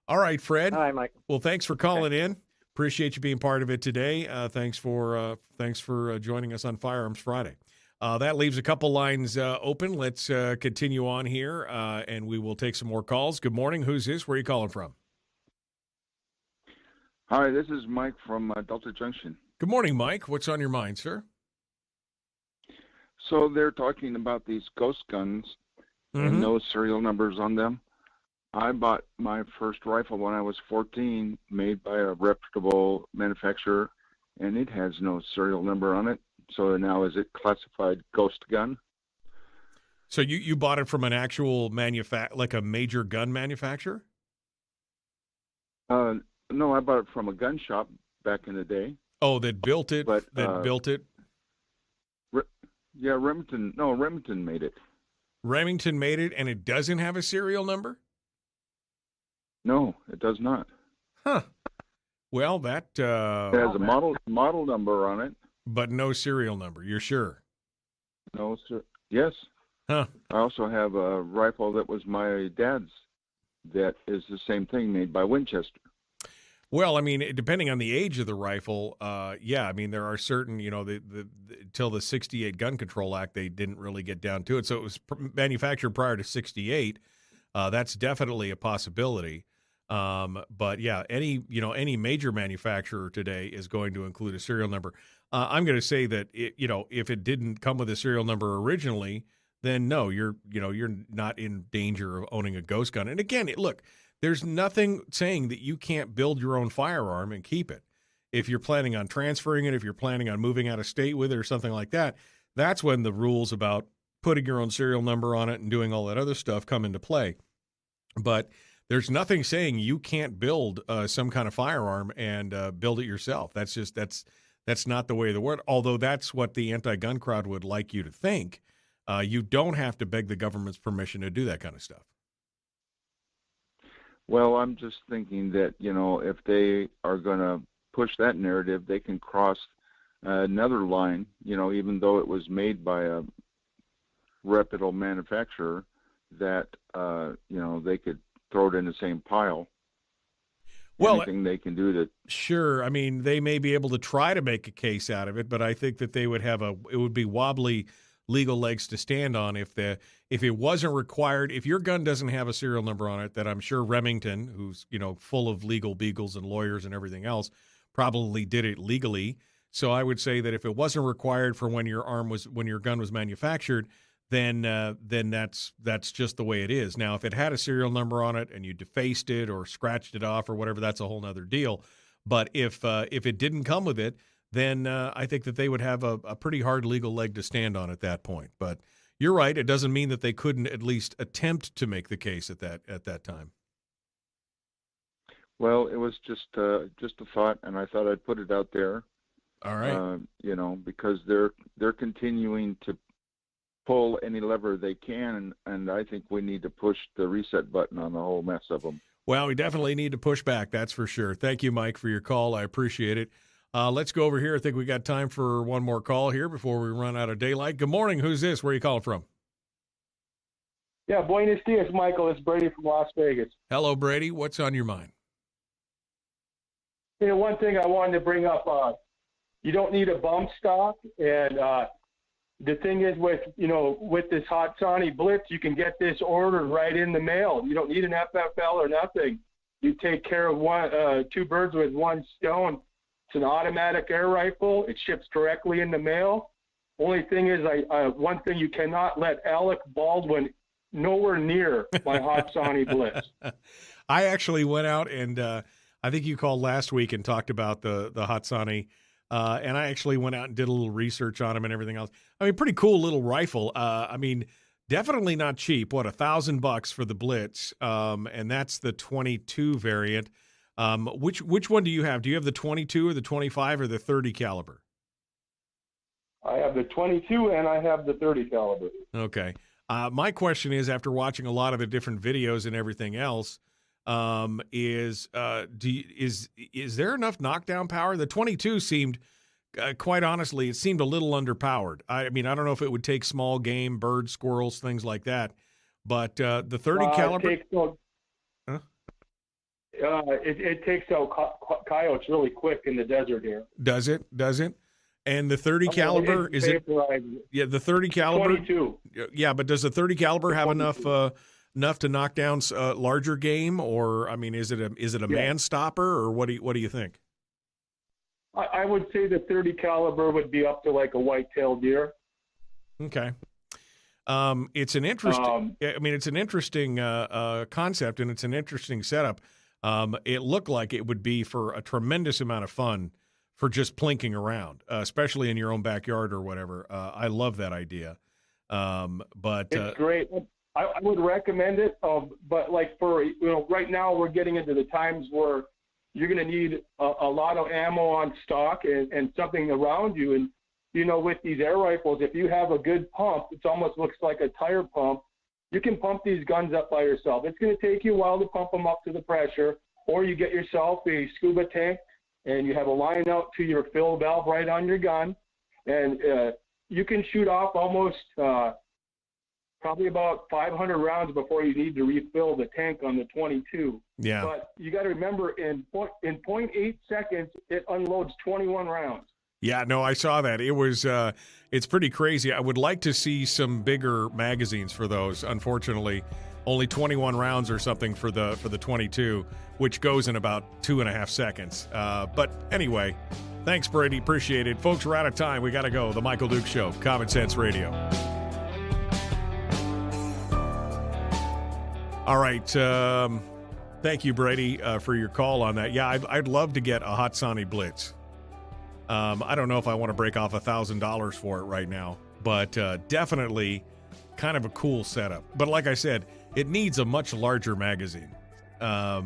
All right, Fred. Hi, Mike. Well, thanks for calling in. Appreciate you being part of it today. Thanks for joining us on Firearms Friday. That leaves a couple lines open. Let's continue on here, and we will take some more calls. Good morning. Who's this? Where are you calling from? Hi, this is Mike from Delta Junction. Good morning, Mike. What's on your mind, sir? So they're talking about these ghost guns and no serial numbers on them. I bought my first rifle when I was 14, made by a reputable manufacturer, and it has no serial number on it. So now is it classified ghost gun? So you bought it from an actual like a major gun manufacturer? No, I bought it from a gun shop back in the day. Oh, that built it? But, built it? Yeah, Remington made it. Remington made it, and it doesn't have a serial number? No, it does not. Huh. Well, that... it has a model number on it. But no serial number, you're sure? No, sir. Yes. Huh. I also have a rifle that was my dad's that is the same thing, made by Winchester. Well, I mean, depending on the age of the rifle, yeah, I mean, there are certain, till the 68 Gun Control Act, they didn't really get down to it. So it was manufactured prior to 68. That's definitely a possibility. But yeah, any major manufacturer today is going to include a serial number. I'm going to say that if it didn't come with a serial number originally, then no, you're not in danger of owning a ghost gun. And again, look, there's nothing saying that you can't build your own firearm and keep it. If you're planning on transferring it, if you're planning on moving out of state with it or something like that, that's when the rules about putting your own serial number on it and doing all that other stuff come into play. But there's nothing saying you can't build some kind of firearm and build it yourself. That's not the way of the world. Although that's what the anti-gun crowd would like you to think. You don't have to beg the government's permission to do that kind of stuff. Well, I'm just thinking that, if they are going to push that narrative, they can cross another line, even though it was made by a reputable manufacturer, that, they could throw it in the same pile. Well, anything they can do to... Sure. I mean, they may be able to try to make a case out of it, but I think that they would it would be wobbly legal legs to stand on if it wasn't required. If your gun doesn't have a serial number on it, that I'm sure Remington, who's full of legal beagles and lawyers and everything else, probably did it legally. So I would say that if it wasn't required for when your gun was manufactured, then that's just the way it is. Now, if it had a serial number on it and you defaced it or scratched it off or whatever, that's a whole nother deal. But if it didn't come with it, then I think that they would have a pretty hard legal leg to stand on at that point. But you're right; it doesn't mean that they couldn't at least attempt to make the case at that time. Well, it was just a thought, and I thought I'd put it out there. All right. Because they're continuing to pull any lever they can, and I think we need to push the reset button on the whole mess of them. Well, we definitely need to push back, that's for sure. Thank you, Mike, for your call. I appreciate it. Let's go over here. I think we got time for one more call here before we run out of daylight. Good morning. Who's this? Where are you calling from? Yeah, buenos dias, Michael. It's Brady from Las Vegas. Hello, Brady. What's on your mind? One thing I wanted to bring up, you don't need a bump stock, and the thing is with this Hot Sawney Blitz, you can get this ordered right in the mail. You don't need an FFL or nothing. You take care of two birds with one stone. It's an automatic air rifle. It ships directly in the mail. Only thing is, one thing you cannot let Alec Baldwin nowhere near my Hot Sawney Blitz. I actually went out and I think you called last week and talked about the Hot Sawney. And I actually went out and did a little research on them and everything else. I mean, pretty cool little rifle. I mean, definitely not cheap. What, $1,000 for the Blitz? And that's the 22 variant. Which one do you have? Do you have the 22 or the 25 or the 30 caliber? I have the 22 and I have the 30 caliber. Okay. My question is, after watching a lot of the different videos and everything else, is there enough knockdown power? The 22 seemed quite honestly, it seemed a little underpowered. I mean, I don't know if it would take small game, birds, squirrels, things like that, but the 30 caliber. It takes out coyotes really quick in the desert here. Does it? And the 30 caliber is it? Yeah, the 30 caliber. 22. Yeah, but does the 30 caliber have enough to knock down larger game, or I mean, is it a man stopper, or what do you think? I would say the 30 caliber would be up to like a white-tailed deer. Okay. It's an interesting. I mean, it's an interesting concept, and it's an interesting setup. It looked like it would be for a tremendous amount of fun for just plinking around, especially in your own backyard or whatever. I love that idea. But it's great. I would recommend it. But like for right now we're getting into the times where you're going to need a lot of ammo on stock and something around you. And with these air rifles, if you have a good pump, it almost looks like a tire pump. You can pump these guns up by yourself. It's going to take you a while to pump them up to the pressure, or you get yourself a scuba tank and you have a line out to your fill valve right on your gun, and you can shoot off almost probably about 500 rounds before you need to refill the tank on the 22. Yeah. But you got to remember, in 0.8 seconds, it unloads 21 rounds. Yeah, no, I saw that. It was, it's pretty crazy. I would like to see some bigger magazines for those. Unfortunately, only 21 rounds or something for the 22, which goes in about 2.5 seconds. But anyway, thanks, Brady. Appreciate it. Folks, we're out of time. We got to go. The Michael Duke Show, Common Sense Radio. All right. Thank you, Brady, for your call on that. Yeah, I'd love to get a Hatsani Blitz. I don't know if I want to break off $1,000 for it right now, but definitely kind of a cool setup. But like I said, it needs a much larger magazine. I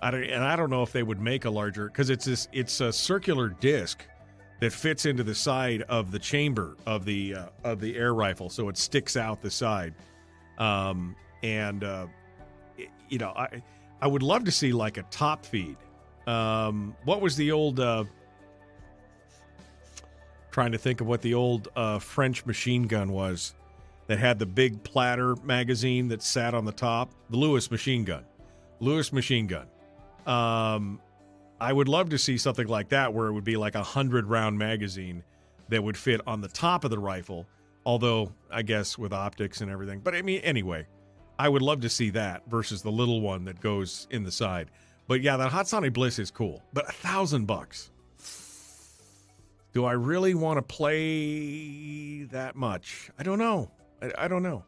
don't know if they would make a larger, because it's a circular disc that fits into the side of the chamber of the air rifle, so it sticks out the side. I would love to see like a top feed. What was the old? Trying to think of what the old French machine gun was that had the big platter magazine that sat on the top. The Lewis machine gun. I would love to see something like that where it would be like 100-round magazine that would fit on the top of the rifle, although I guess with optics and everything. But I mean, anyway, I would love to see that versus the little one that goes in the side. But yeah, that Hatsani Bliss is cool. But $1,000. Do I really want to play that much? I don't know. I don't know.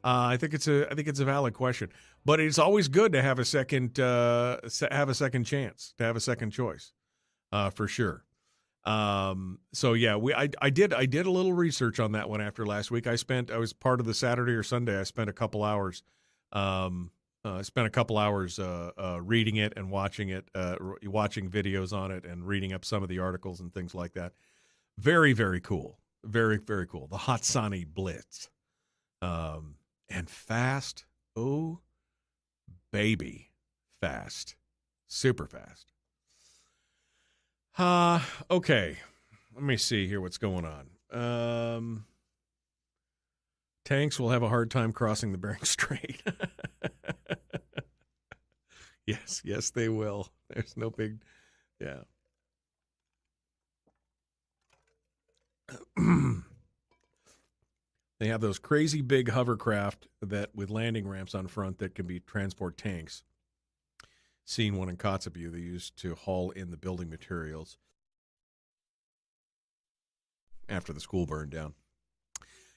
I think it's a valid question, but it's always good to have a second chance, to have a second choice, for sure. So yeah, I did a little research on that one after last week. I was part of the Saturday or Sunday. I spent a couple hours. Reading it and watching it, watching videos on it and reading up some of the articles and things like that. Very, very cool. Very, very cool. The Hatsani Blitz. And fast. Oh, baby. Fast. Super fast. Okay. Let me see here what's going on. Tanks will have a hard time crossing the Bering Strait. Yes, they will. There's no big, yeah. They have those crazy big hovercraft that with landing ramps on front that can be transport tanks. Seen one in Kotzebue they used to haul in the building materials after the school burned down.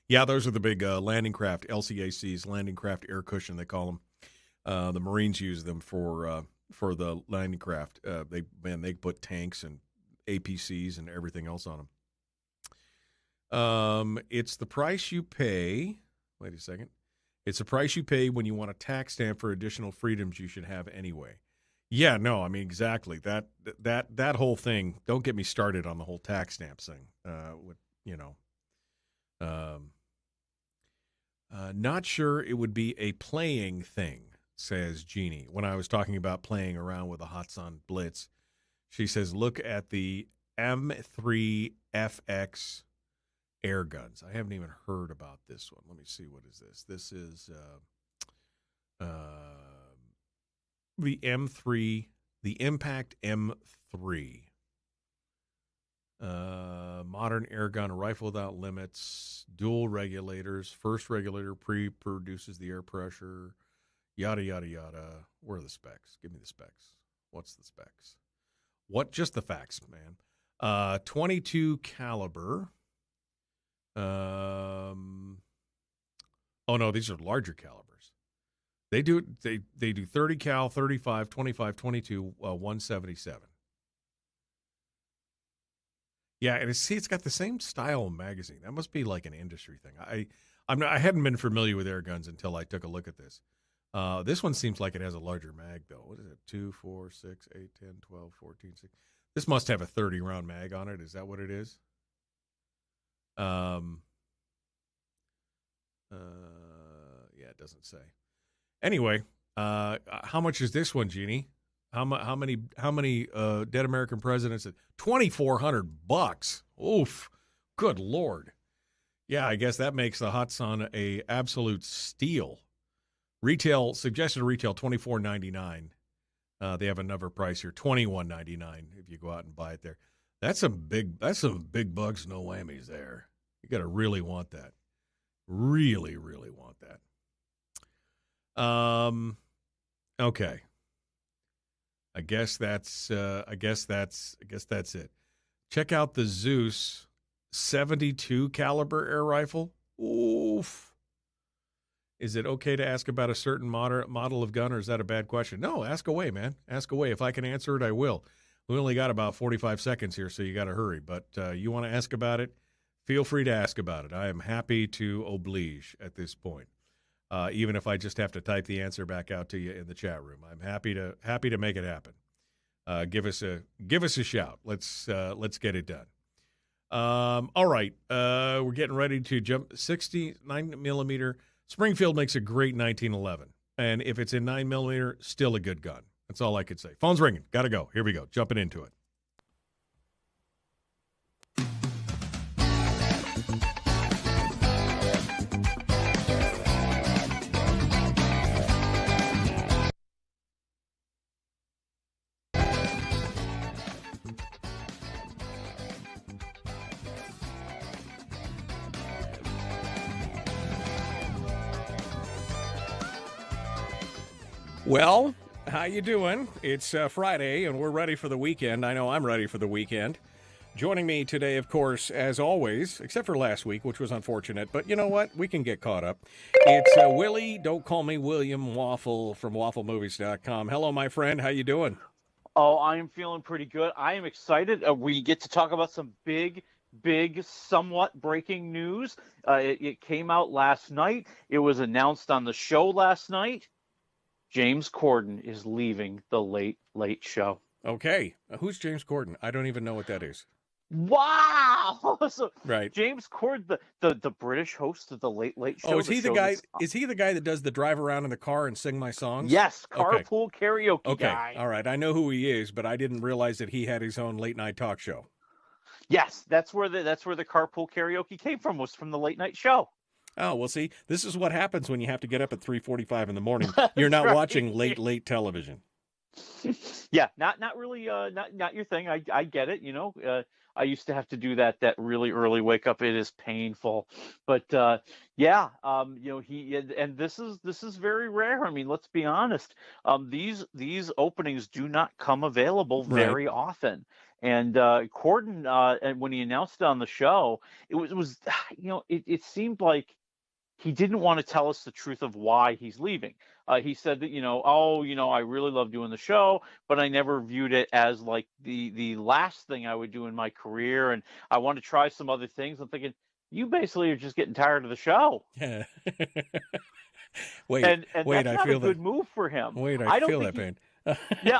Yeah, those are the big landing craft, LCACs, landing craft air cushion, they call them. The Marines use them for the landing craft. They put tanks and APCs and everything else on them. It's the price you pay. Wait a second. It's the price you pay when you want a tax stamp for additional freedoms you should have anyway. Yeah, no, I mean exactly that whole thing. Don't get me started on the whole tax stamps thing. Not sure it would be a playing thing, says Jeannie. When I was talking about playing around with a Hatsan Blitz, she says, look at the M3FX air guns. I haven't even heard about this one. Let me see. What is this? This is the M3, the Impact M3. Modern air gun, rifle without limits, dual regulators. First regulator pre-produces the air pressure, yada, yada, yada. Where are the specs? Give me the specs. What's the specs? Just the facts, man. 22 caliber. Oh, no, these are larger calibers. They do 30 cal, 35, 25, 22, 177. Yeah, and it's got the same style of magazine. That must be like an industry thing. I hadn't been familiar with air guns until I took a look at this. This one seems like it has a larger mag, though. What is it? 2, 4, 6, 8, 10, 12, 14, 16. This must have a 30-round mag on it. Is that what it is? Yeah, it doesn't say. Anyway, how much is this one, Jeannie? How many dead American presidents? $2,400. Oof, good Lord. Yeah, I guess that makes the Hudson a absolute steal. Suggested retail $24.99. They have another price here, $21.99 if you go out and buy it there. That's some big bucks, no whammies there. You got to really want that. Really, really want that. Okay. I guess that's it. Check out the Zeus 72 caliber air rifle. Oof. Is it okay to ask about a certain model of gun, or is that a bad question? No, ask away, man. Ask away. If I can answer it, I will. We only got about 45 seconds here, so you got to hurry. But you want to ask about it, feel free to ask about it. I am happy to oblige at this point, even if I just have to type the answer back out to you in the chat room. I'm happy to make it happen. Give us a shout. Let's get it done. All right, we're getting ready to jump 69 millimeter. Springfield makes a great 1911, and if it's in 9 millimeter, still a good gun. That's all I could say. Phone's ringing. Got to go. Here we go. Jumping into it. Well, how you doing? It's Friday, and we're ready for the weekend. I know I'm ready for the weekend. Joining me today, of course, as always, except for last week, which was unfortunate, but you know what? We can get caught up. It's Willie, don't call me William Waffle from WaffleMovies.com. Hello, my friend. How you doing? Oh, I am feeling pretty good. I am excited. We get to talk about some big, somewhat breaking news. It came out last night. It was announced on the show last night. James Corden is leaving the Late Late Show. Okay. Who's James Corden? I don't even know what that is. Wow! So, right. James Corden, the British host of the Late Late Show. Oh, is he the guy? Is he the guy that does the drive around in the car and sing my songs? Yes, carpool karaoke guy. All right. I know who he is, but I didn't realize that he had his own late night talk show. Yes, that's where the carpool karaoke came from. Was from the Late Night Show. Oh, well, see, this is what happens when you have to get up at 3:45 in the morning. You're not watching late television. Yeah, not really, not your thing. I get it. You know, I used to have to do that really early wake up. It is painful, but yeah, you know, and this is very rare. I mean, let's be honest. These openings do not come available very often. And Corden, and when he announced it on the show, it was you know, it seemed like he didn't want to tell us the truth of why he's leaving. He said that, I really love doing the show, but I never viewed it as like the last thing I would do in my career, and I want to try some other things. I'm thinking, you basically are just getting tired of the show. Yeah. Wait, that's not a good move for him. Wait, I feel that pain. Yeah,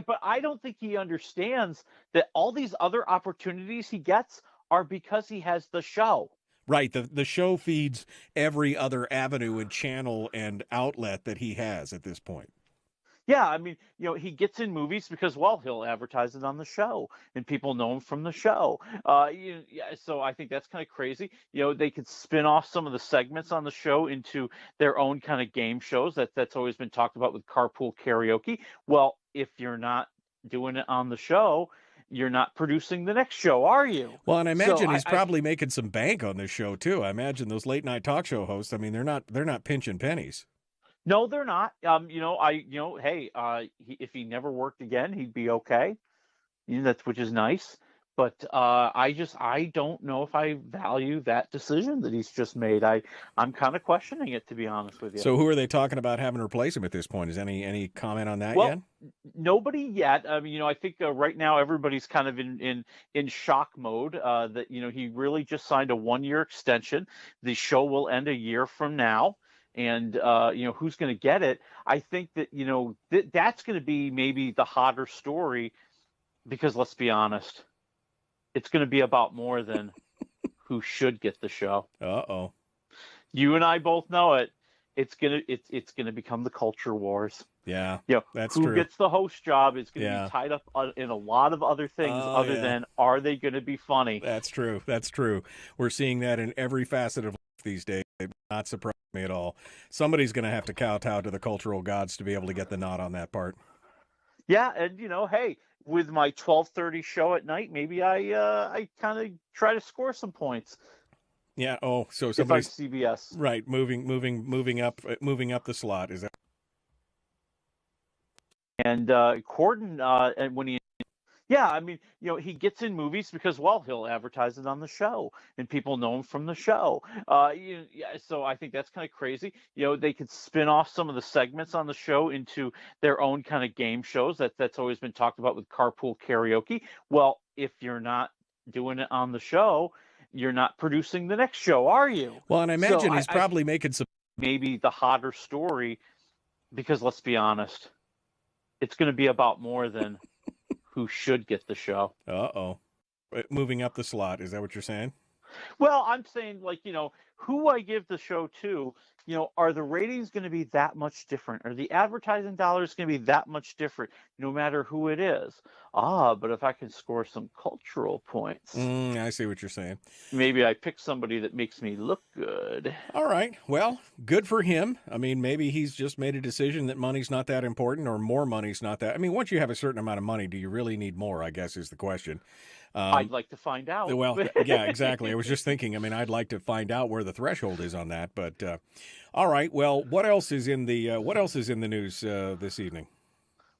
but I don't think he understands that all these other opportunities he gets are because he has the show. Right. The show feeds every other avenue and channel and outlet that he has at this point. Yeah, I mean, he gets in movies because, well, he'll advertise it on the show, and people know him from the show. Yeah, so I think that's kind of crazy. They could spin off some of the segments on the show into their own kind of game shows. That's always been talked about with carpool karaoke. Well, if you're not doing it on the show, you're not producing the next show, are you? Well, and I imagine he's probably making some bank on this show too. I imagine those late night talk show hosts. I mean, they're not pinching pennies. No, they're not. Hey, if he never worked again, he'd be okay. Which is nice. But I don't know if I value that decision that he's just made. I'm kind of questioning it, to be honest with you. So who are they talking about having to replace him at this point? Is any comment on that yet? Nobody yet. I mean, I think right now everybody's kind of in shock mode. That he really just signed a 1-year extension. The show will end a year from now. And, who's going to get it? I think that, that's going to be maybe the hotter story because let's be honest, it's going to be about more than who should get the show. Uh-oh. You and I both know it. It's going to become the culture wars. Yeah, that's who true. Who gets the host job is going to be tied up in a lot of other things than are they going to be funny? That's true. We're seeing that in every facet of life these days. It not surprise me at all. Somebody's going to have to kowtow to the cultural gods to be able to get the nod on that part. Yeah, and hey, with my 12:30 show at night, maybe I kind of try to score some points. Yeah. Oh, so somebody's CBS, right? Moving up the slot. Is that? And Corden, and when he. Yeah, I mean, he gets in movies because, well, he'll advertise it on the show, and people know him from the show. So I think that's kind of crazy. They could spin off some of the segments on the show into their own kind of game shows. That's always been talked about with carpool karaoke. Well, if you're not doing it on the show, you're not producing the next show, are you? Well, and I imagine he's probably making some maybe the hotter story because let's be honest, it's going to be about more than who should get the show. Uh-oh. Moving up the slot, is that what you're saying? Well, I'm saying, who I give the show to, are the ratings going to be that much different? Are the advertising dollars going to be that much different, no matter who it is? But if I can score some cultural points. I see what you're saying. Maybe I pick somebody that makes me look good. All right. Well, good for him. I mean, maybe he's just made a decision that money's not that important or more money's not that. I mean, once you have a certain amount of money, do you really need more, I guess is the question. I'd like to find out. Well, yeah, exactly. I was just thinking, I mean, I'd like to find out where the threshold is on that. But all right. Well, what else is in the news this evening?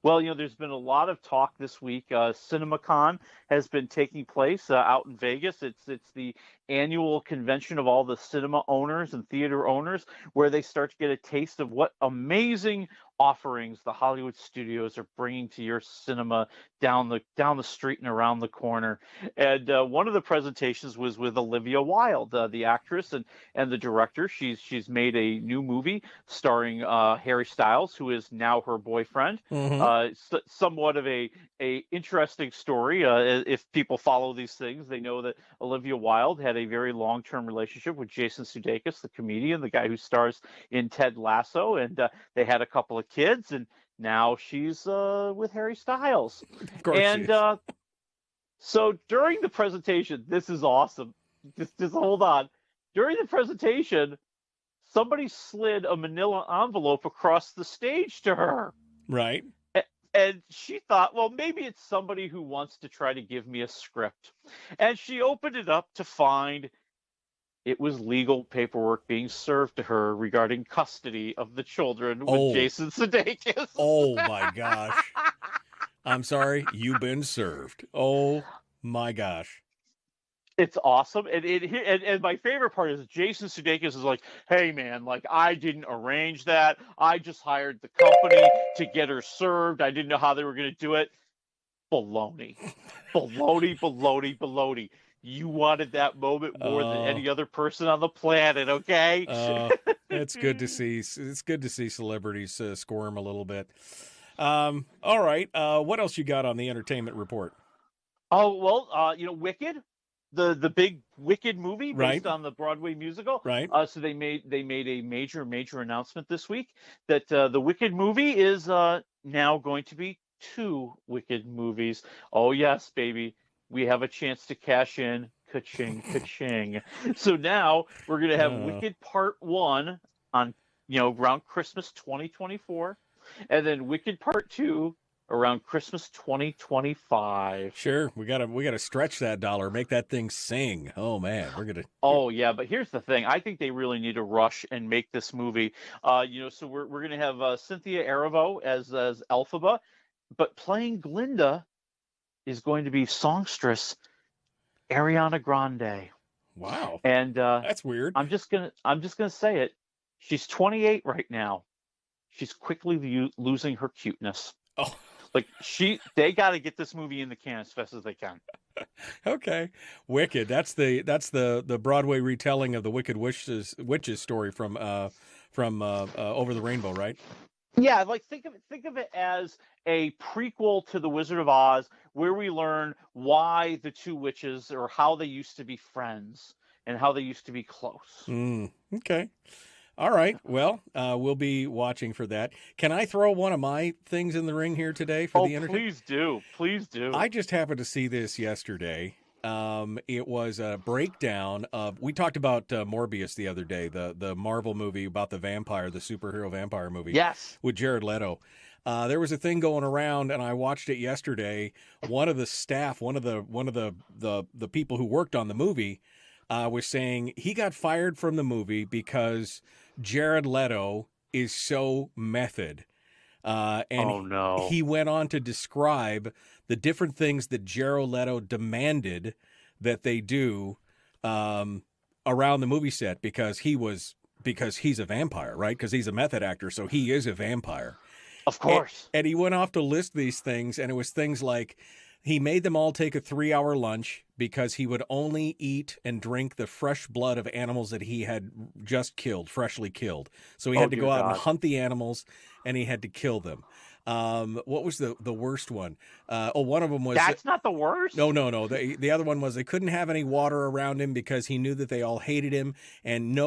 Well, there's been a lot of talk this week. CinemaCon has been taking place out in Vegas. It's the annual convention of all the cinema owners and theater owners where they start to get a taste of what amazing offerings the Hollywood studios are bringing to your cinema down the street and around the corner. And one of the presentations was with Olivia Wilde, the actress and the director. She's made a new movie starring Harry Styles, who is now her boyfriend. Mm-hmm. Somewhat of a interesting story. If people follow these things, they know that Olivia Wilde had a very long-term relationship with Jason Sudeikis, the comedian, the guy who stars in Ted Lasso, and they had a couple of kids, and now she's with Harry Styles. Of course. And so during the presentation, this is awesome. Just hold on. During the presentation, somebody slid a manila envelope across the stage to her. Right. And she thought, well, maybe it's somebody who wants to try to give me a script. And she opened it up to find it was legal paperwork being served to her regarding custody of the children with Jason Sudeikis. Oh, my gosh. I'm sorry. You've been served. Oh, my gosh. It's awesome. And my favorite part is Jason Sudeikis is like, hey, man, I didn't arrange that. I just hired the company to get her served. I didn't know how they were going to do it. Baloney. Baloney. You wanted that moment more than any other person on the planet, okay? It's good to see. It's good to see celebrities squirm a little bit. All right. What else you got on the entertainment report? Oh, well, Wicked. The big Wicked movie based on the Broadway musical. Right. So they made a major announcement this week that the Wicked movie is now going to be 2 Wicked movies. Oh yes, baby, we have a chance to cash in. Ka-ching, ka-ching. So now we're going to have Wicked Part 1 on, around Christmas 2024, and then Wicked Part 2 around Christmas 2025. Sure, we gotta stretch that dollar, make that thing sing. Oh man, we're gonna. Oh yeah, but here's the thing. I think they really need to rush and make this movie. So we're gonna have Cynthia Erivo as Elphaba, but playing Glinda is going to be songstress Ariana Grande. Wow. And that's weird. I'm just gonna say it. She's 28 right now. She's quickly losing her cuteness. Oh. Like they got to get this movie in the can as fast as they can. Okay, Wicked. That's the Broadway retelling of the Wicked Witches story from Over the Rainbow, right? Yeah, like think of it as a prequel to The Wizard of Oz, where we learn why the 2 witches, or how they used to be friends and how they used to be close. Okay. All right. Well, we'll be watching for that. Can I throw one of my things in the ring here today for the entertainment? Please do. Please do. I just happened to see this yesterday. It was a breakdown of. We talked about Morbius the other day, the Marvel movie about the vampire, the superhero vampire movie. Yes. With Jared Leto. There was a thing going around, and I watched it yesterday. One of the staff, one of the people who worked on the movie, was saying he got fired from the movie because Jared Leto is so method. He went on to describe the different things that Jared Leto demanded that they do around the movie set because he's a vampire, right? Because he's a method actor, so he is a vampire. Of course. And he went off to list these things, and it was things like he made them all take a 3-hour lunch because he would only eat and drink the fresh blood of animals that he had just killed, freshly killed. So he had to go out and hunt the animals, and he had to kill them. What was the worst one? One of them was... That's not the worst? No. The other one was they couldn't have any water around him because he knew that they all hated him, and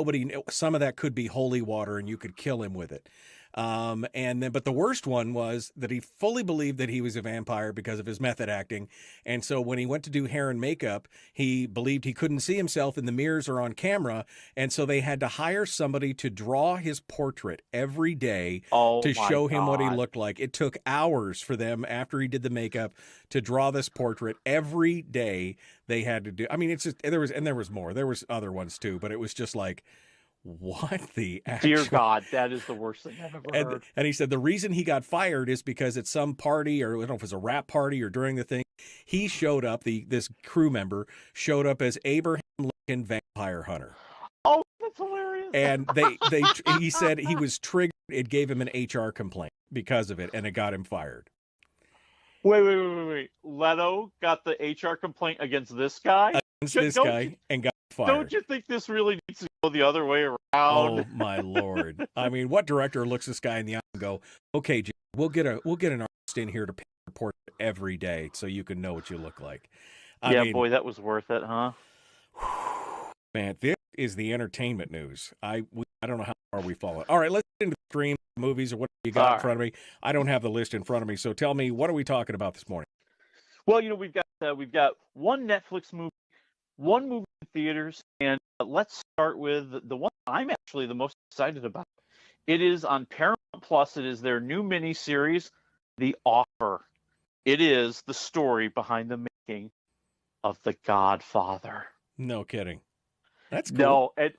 some of that could be holy water, and you could kill him with it. But the worst one was that he fully believed that he was a vampire because of his method acting. And so when he went to do hair and makeup, he believed he couldn't see himself in the mirrors or on camera. And so they had to hire somebody to draw his portrait every day to show him what he looked like. It took hours for them after he did the makeup to draw this portrait every day. They had to do. I mean, it's just, there was more. There was other ones too, but it was just like, what the actual... Dear God, that is the worst thing I've ever heard. And he said the reason he got fired is because at some party, or I don't know if it was a rap party or during the thing, he showed up, this crew member showed up as Abraham Lincoln Vampire Hunter. Oh, that's hilarious. And he said he was triggered. It gave him an HR complaint because of it, and it got him fired. Wait. Leto got the HR complaint against this guy? Against this guy, and got fired. Don't you think this really needs to go the other way around? Oh my Lord! I mean, what director looks this guy in the eye and go, "Okay, Jim, we'll get an artist in here to paint a report every day so you can know what you look like." I mean, boy, that was worth it, huh? Man, this is the entertainment news. I don't know how far we follow. All right, let's get into the stream movies or what you got in front of me. I don't have the list in front of me, so tell me, what are we talking about this morning? Well, we've got one Netflix movie, one movie in theaters, and let's start with the one I'm actually the most excited about. It is on Paramount Plus. It is their new miniseries, The Offer. It is the story behind the making of The Godfather. No kidding. That's cool. No,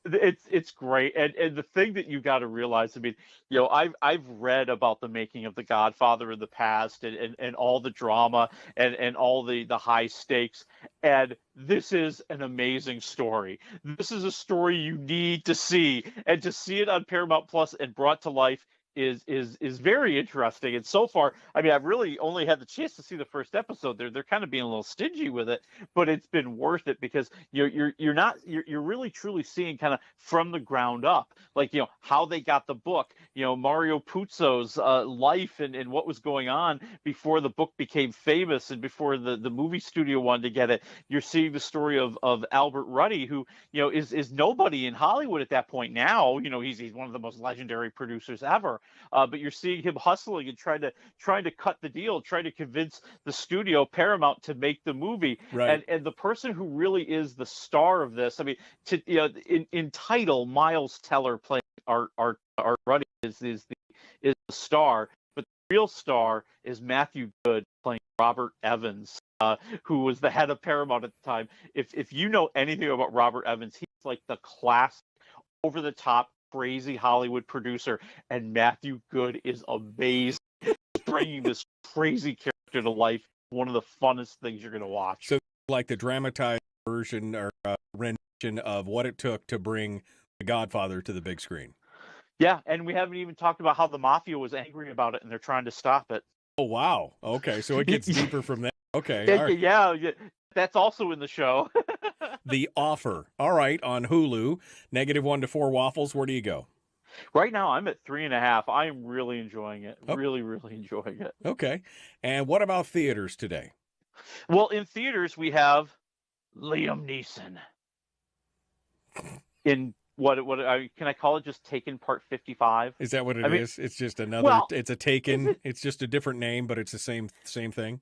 it's great, and the thing that you got to realize, I mean, I've read about the making of The Godfather in the past, and all the drama and all the high stakes, and this is an amazing story. This is a story you need to see, and to see it on Paramount Plus and brought to life is very interesting. And so far, I mean, I've really only had the chance to see the first episode. They're kind of being a little stingy with it, but it's been worth it because you're really truly seeing kind of from the ground up, like how they got the book, Mario Puzo's life and what was going on before the book became famous and before the movie studio wanted to get it. You're seeing the story of Albert Ruddy, who is nobody in Hollywood at that point. Now he's one of the most legendary producers ever. but you're seeing him hustling and trying to cut the deal, trying to convince the studio Paramount to make the movie. Right. And the person who really is the star of this, I mean, in title, Miles Teller playing our Ruddy is the star, but the real star is Matthew Good playing Robert Evans, who was the head of Paramount at the time. If you know anything about Robert Evans, he's like the classic, over the top, crazy Hollywood producer, and Matthew Good is amazing, bringing this crazy character to life. One of the funnest things you're going to watch. So, like the dramatized version or rendition of what it took to bring The Godfather to the big screen. Yeah, and we haven't even talked about how the mafia was angry about it and they're trying to stop it. Oh, wow. Okay, so it gets deeper from there. Okay. Yeah, all right. yeah, that's also in the show. The Offer. All right, on Hulu. -1 to 4 waffles. Where do you go? Right now, I'm at 3.5. I am really enjoying it. Oh. Really, really enjoying it. Okay. And what about theaters today? Well, in theaters, we have Liam Neeson. In what can I call it? Just Taken Part 55. Is that what it is? It's just another. Well, it's a Taken. It's just a different name, but it's the same thing.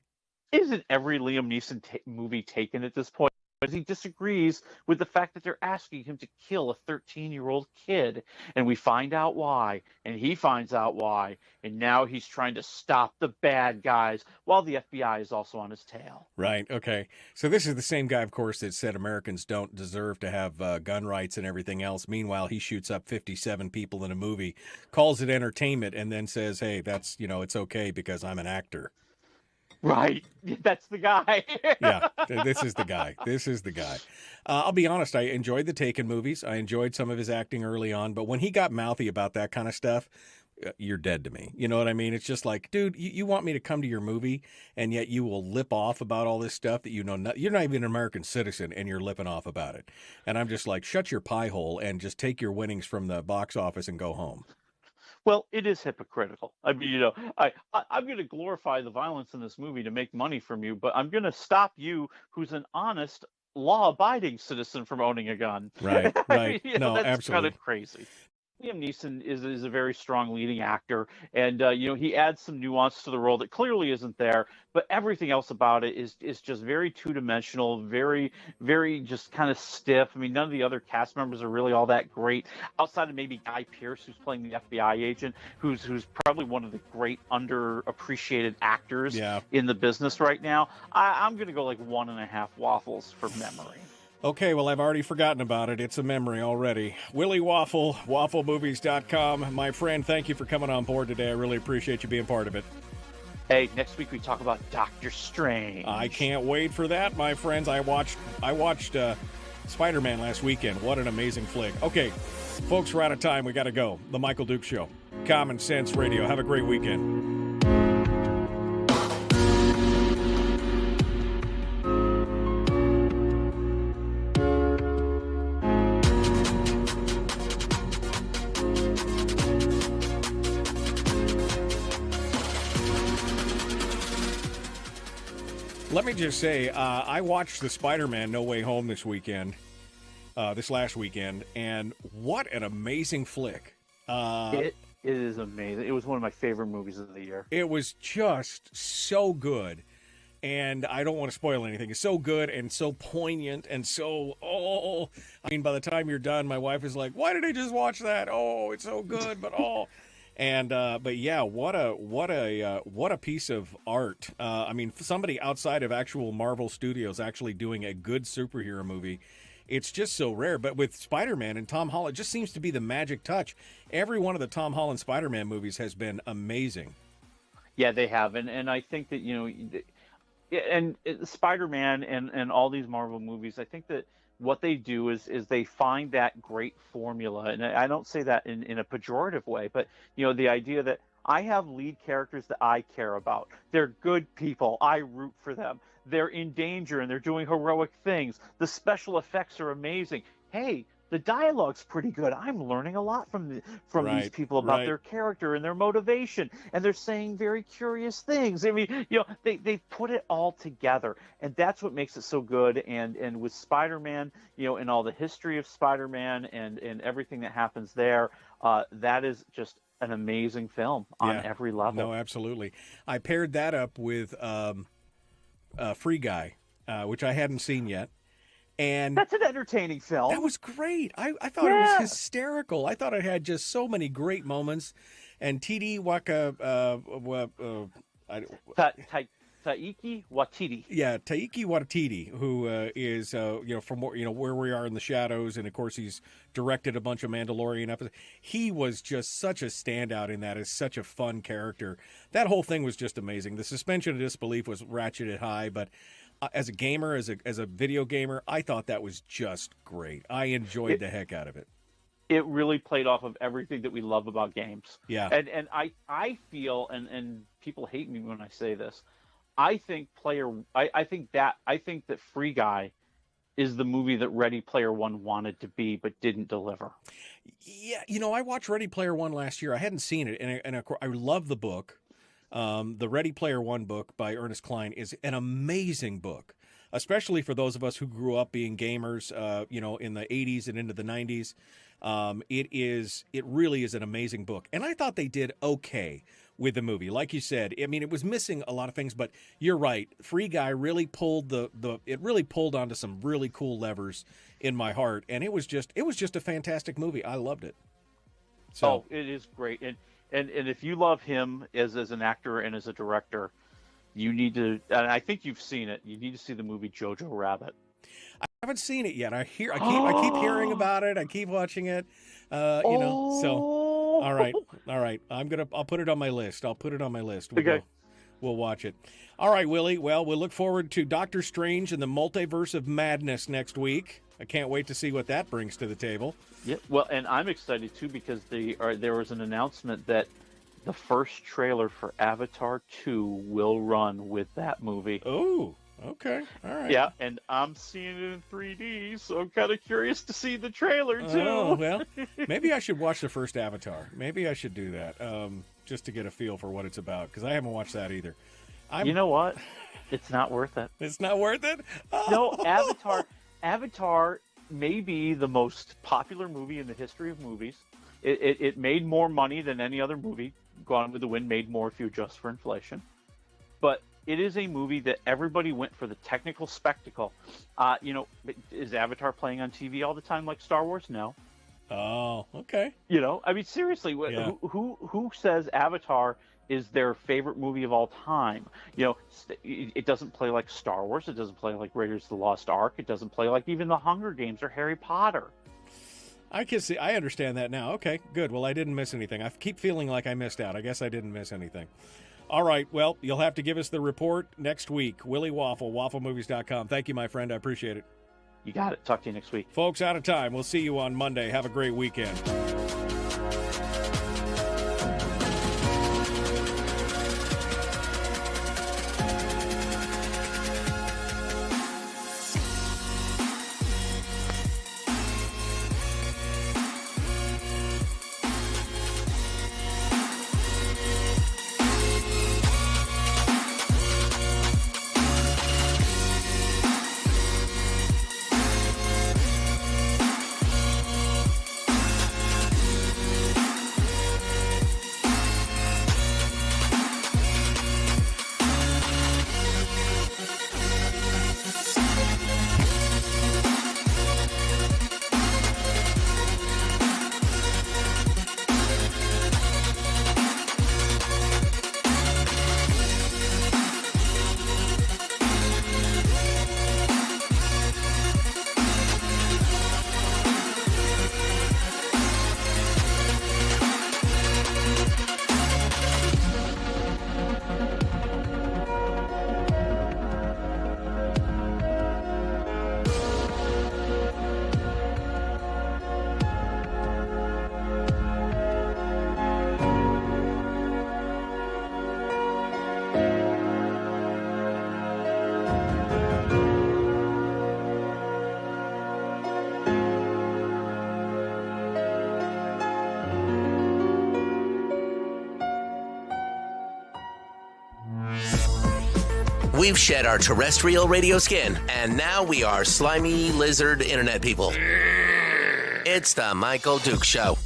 Isn't every Liam Neeson movie Taken at this point? But he disagrees with the fact that they're asking him to kill a 13-year-old kid, and we find out why, and he finds out why, and now he's trying to stop the bad guys while the FBI is also on his tail. Right. Okay. So this is the same guy, of course, that said Americans don't deserve to have gun rights and everything else. Meanwhile, he shoots up 57 people in a movie, calls it entertainment, and then says, "Hey, that's it's okay because I'm an actor." Right. That's the guy. Yeah, this is the guy. This is the guy. I'll be honest. I enjoyed the Taken movies. I enjoyed some of his acting early on. But when he got mouthy about that kind of stuff, you're dead to me. You know what I mean? It's just like, dude, you want me to come to your movie, and yet you will lip off about all this stuff that you're not even an American citizen, and you're lipping off about it. And I'm just like, shut your pie hole and just take your winnings from the box office and go home. Well, it is hypocritical. I mean, I'm going to glorify the violence in this movie to make money from you, but I'm going to stop you, who's an honest, law-abiding citizen, from owning a gun. Right, right. No, that's absolutely. kind of crazy. Liam Neeson is a very strong leading actor, and he adds some nuance to the role that clearly isn't there, but everything else about it is just very two-dimensional, very, very just kind of stiff. I mean, none of the other cast members are really all that great, outside of maybe Guy Pearce, who's playing the FBI agent, who's probably one of the great underappreciated actors in the business right now. I'm going to go like 1.5 waffles for memory. Okay, well, I've already forgotten about it. It's a memory already. Willie Waffle, wafflemovies.com. My friend, thank you for coming on board today. I really appreciate you being part of it. Hey, next week we talk about Doctor Strange. I can't wait for that, my friends. I watched Spider-Man last weekend. What an amazing flick. Okay, folks, we're out of time. We got to go. The Michael Duke Show. Common Sense Radio. Have a great weekend. Let me just say, I watched the Spider-Man No Way Home this last weekend, and what an amazing flick. It is amazing. It was one of my favorite movies of the year. It was just so good, and I don't want to spoil anything. It's so good and so poignant and so, I mean, by the time you're done, my wife is like, why did I just watch that? Oh, it's so good, but And but yeah, what a piece of art. I mean, somebody outside of actual Marvel Studios actually doing a good superhero movie. It's just so rare. But with Spider-Man and Tom Holland, it just seems to be the magic touch. Every one of the Tom Holland Spider-Man movies has been amazing. Yeah, they have, and I think that and Spider-Man and all these Marvel movies, I think that what they do is they find that great formula, and I don't say that in a pejorative way, but the idea that I have lead characters that I care about. They're good people. I root for them. They're in danger and they're doing heroic things. The special effects are amazing. Hey, the dialogue's pretty good. I'm learning a lot from these people about their character and their motivation, and they're saying very curious things. I mean, they put it all together, and that's what makes it so good. And with Spider-Man, and all the history of Spider-Man and everything that happens there, that is just an amazing film on every level. No, absolutely. I paired that up with Free Guy, which I hadn't seen yet. And that's an entertaining film. That was great. I thought it was hysterical. I thought it had just so many great moments. And Taiki Waititi. Yeah, Taiki Waititi, who is from Where We Are in the Shadows, and of course he's directed a bunch of Mandalorian episodes. He was just such a standout in that. As such a fun character. That whole thing was just amazing. The suspension of disbelief was ratcheted high, but as a gamer, as a video gamer, I thought that was just great. I enjoyed the heck out of it. It really played off of everything that we love about games. Yeah. And I feel, and people hate me when I say this, I think that Free Guy is the movie that Ready Player One wanted to be but didn't deliver. Yeah, I watched Ready Player One last year. I hadn't seen it, and of course, I love the book. The Ready Player One book by Ernest Cline is an amazing book, especially for those of us who grew up being gamers, in the 80s and into the 90s. It really is an amazing book. And I thought they did okay with the movie. Like you said, I mean, it was missing a lot of things, but you're right. Free Guy really pulled it really pulled onto some really cool levers in my heart. And it was just a fantastic movie. I loved it. So it is great. And if you love him as an actor and as a director, you need to, and I think you've seen it, you need to see the movie Jojo Rabbit. I haven't seen it yet. I keep hearing about it. I keep watching it. So all right. I'll put it on my list. We'll watch it. All right, Willie. Well, we'll look forward to Doctor Strange and the Multiverse of Madness next week. I can't wait to see what that brings to the table. Yeah, well, and I'm excited too because there was an announcement that the first trailer for Avatar 2 will run with that movie. Oh, okay. All right. Yeah, and I'm seeing it in 3D, so I'm kind of curious to see the trailer too. Oh, well, maybe I should watch the first Avatar. Maybe I should do that just to get a feel for what it's about, because I haven't watched that either. You know what? It's not worth it. It's not worth it? Oh. No, Avatar may be the most popular movie in the history of movies. It made more money than any other movie. Gone with the Wind made more if you adjust for inflation. But it is a movie that everybody went for the technical spectacle. Is Avatar playing on TV all the time like Star Wars? No. Oh, okay. I mean, seriously, who says Avatar is their favorite movie of all time? It doesn't play like Star Wars. It doesn't play like Raiders of the Lost Ark. It doesn't play like even The Hunger Games or Harry Potter. I can see. I understand that now. Okay, good. Well, I didn't miss anything. I keep feeling like I missed out. I guess I didn't miss anything. All right. Well, you'll have to give us the report next week. Willie Waffle, wafflemovies.com. Thank you, my friend. I appreciate it. You got it. Talk to you next week. Folks, out of time. We'll see you on Monday. Have a great weekend. We've shed our terrestrial radio skin, and now we are slimy lizard internet people. It's the Michael Duke Show.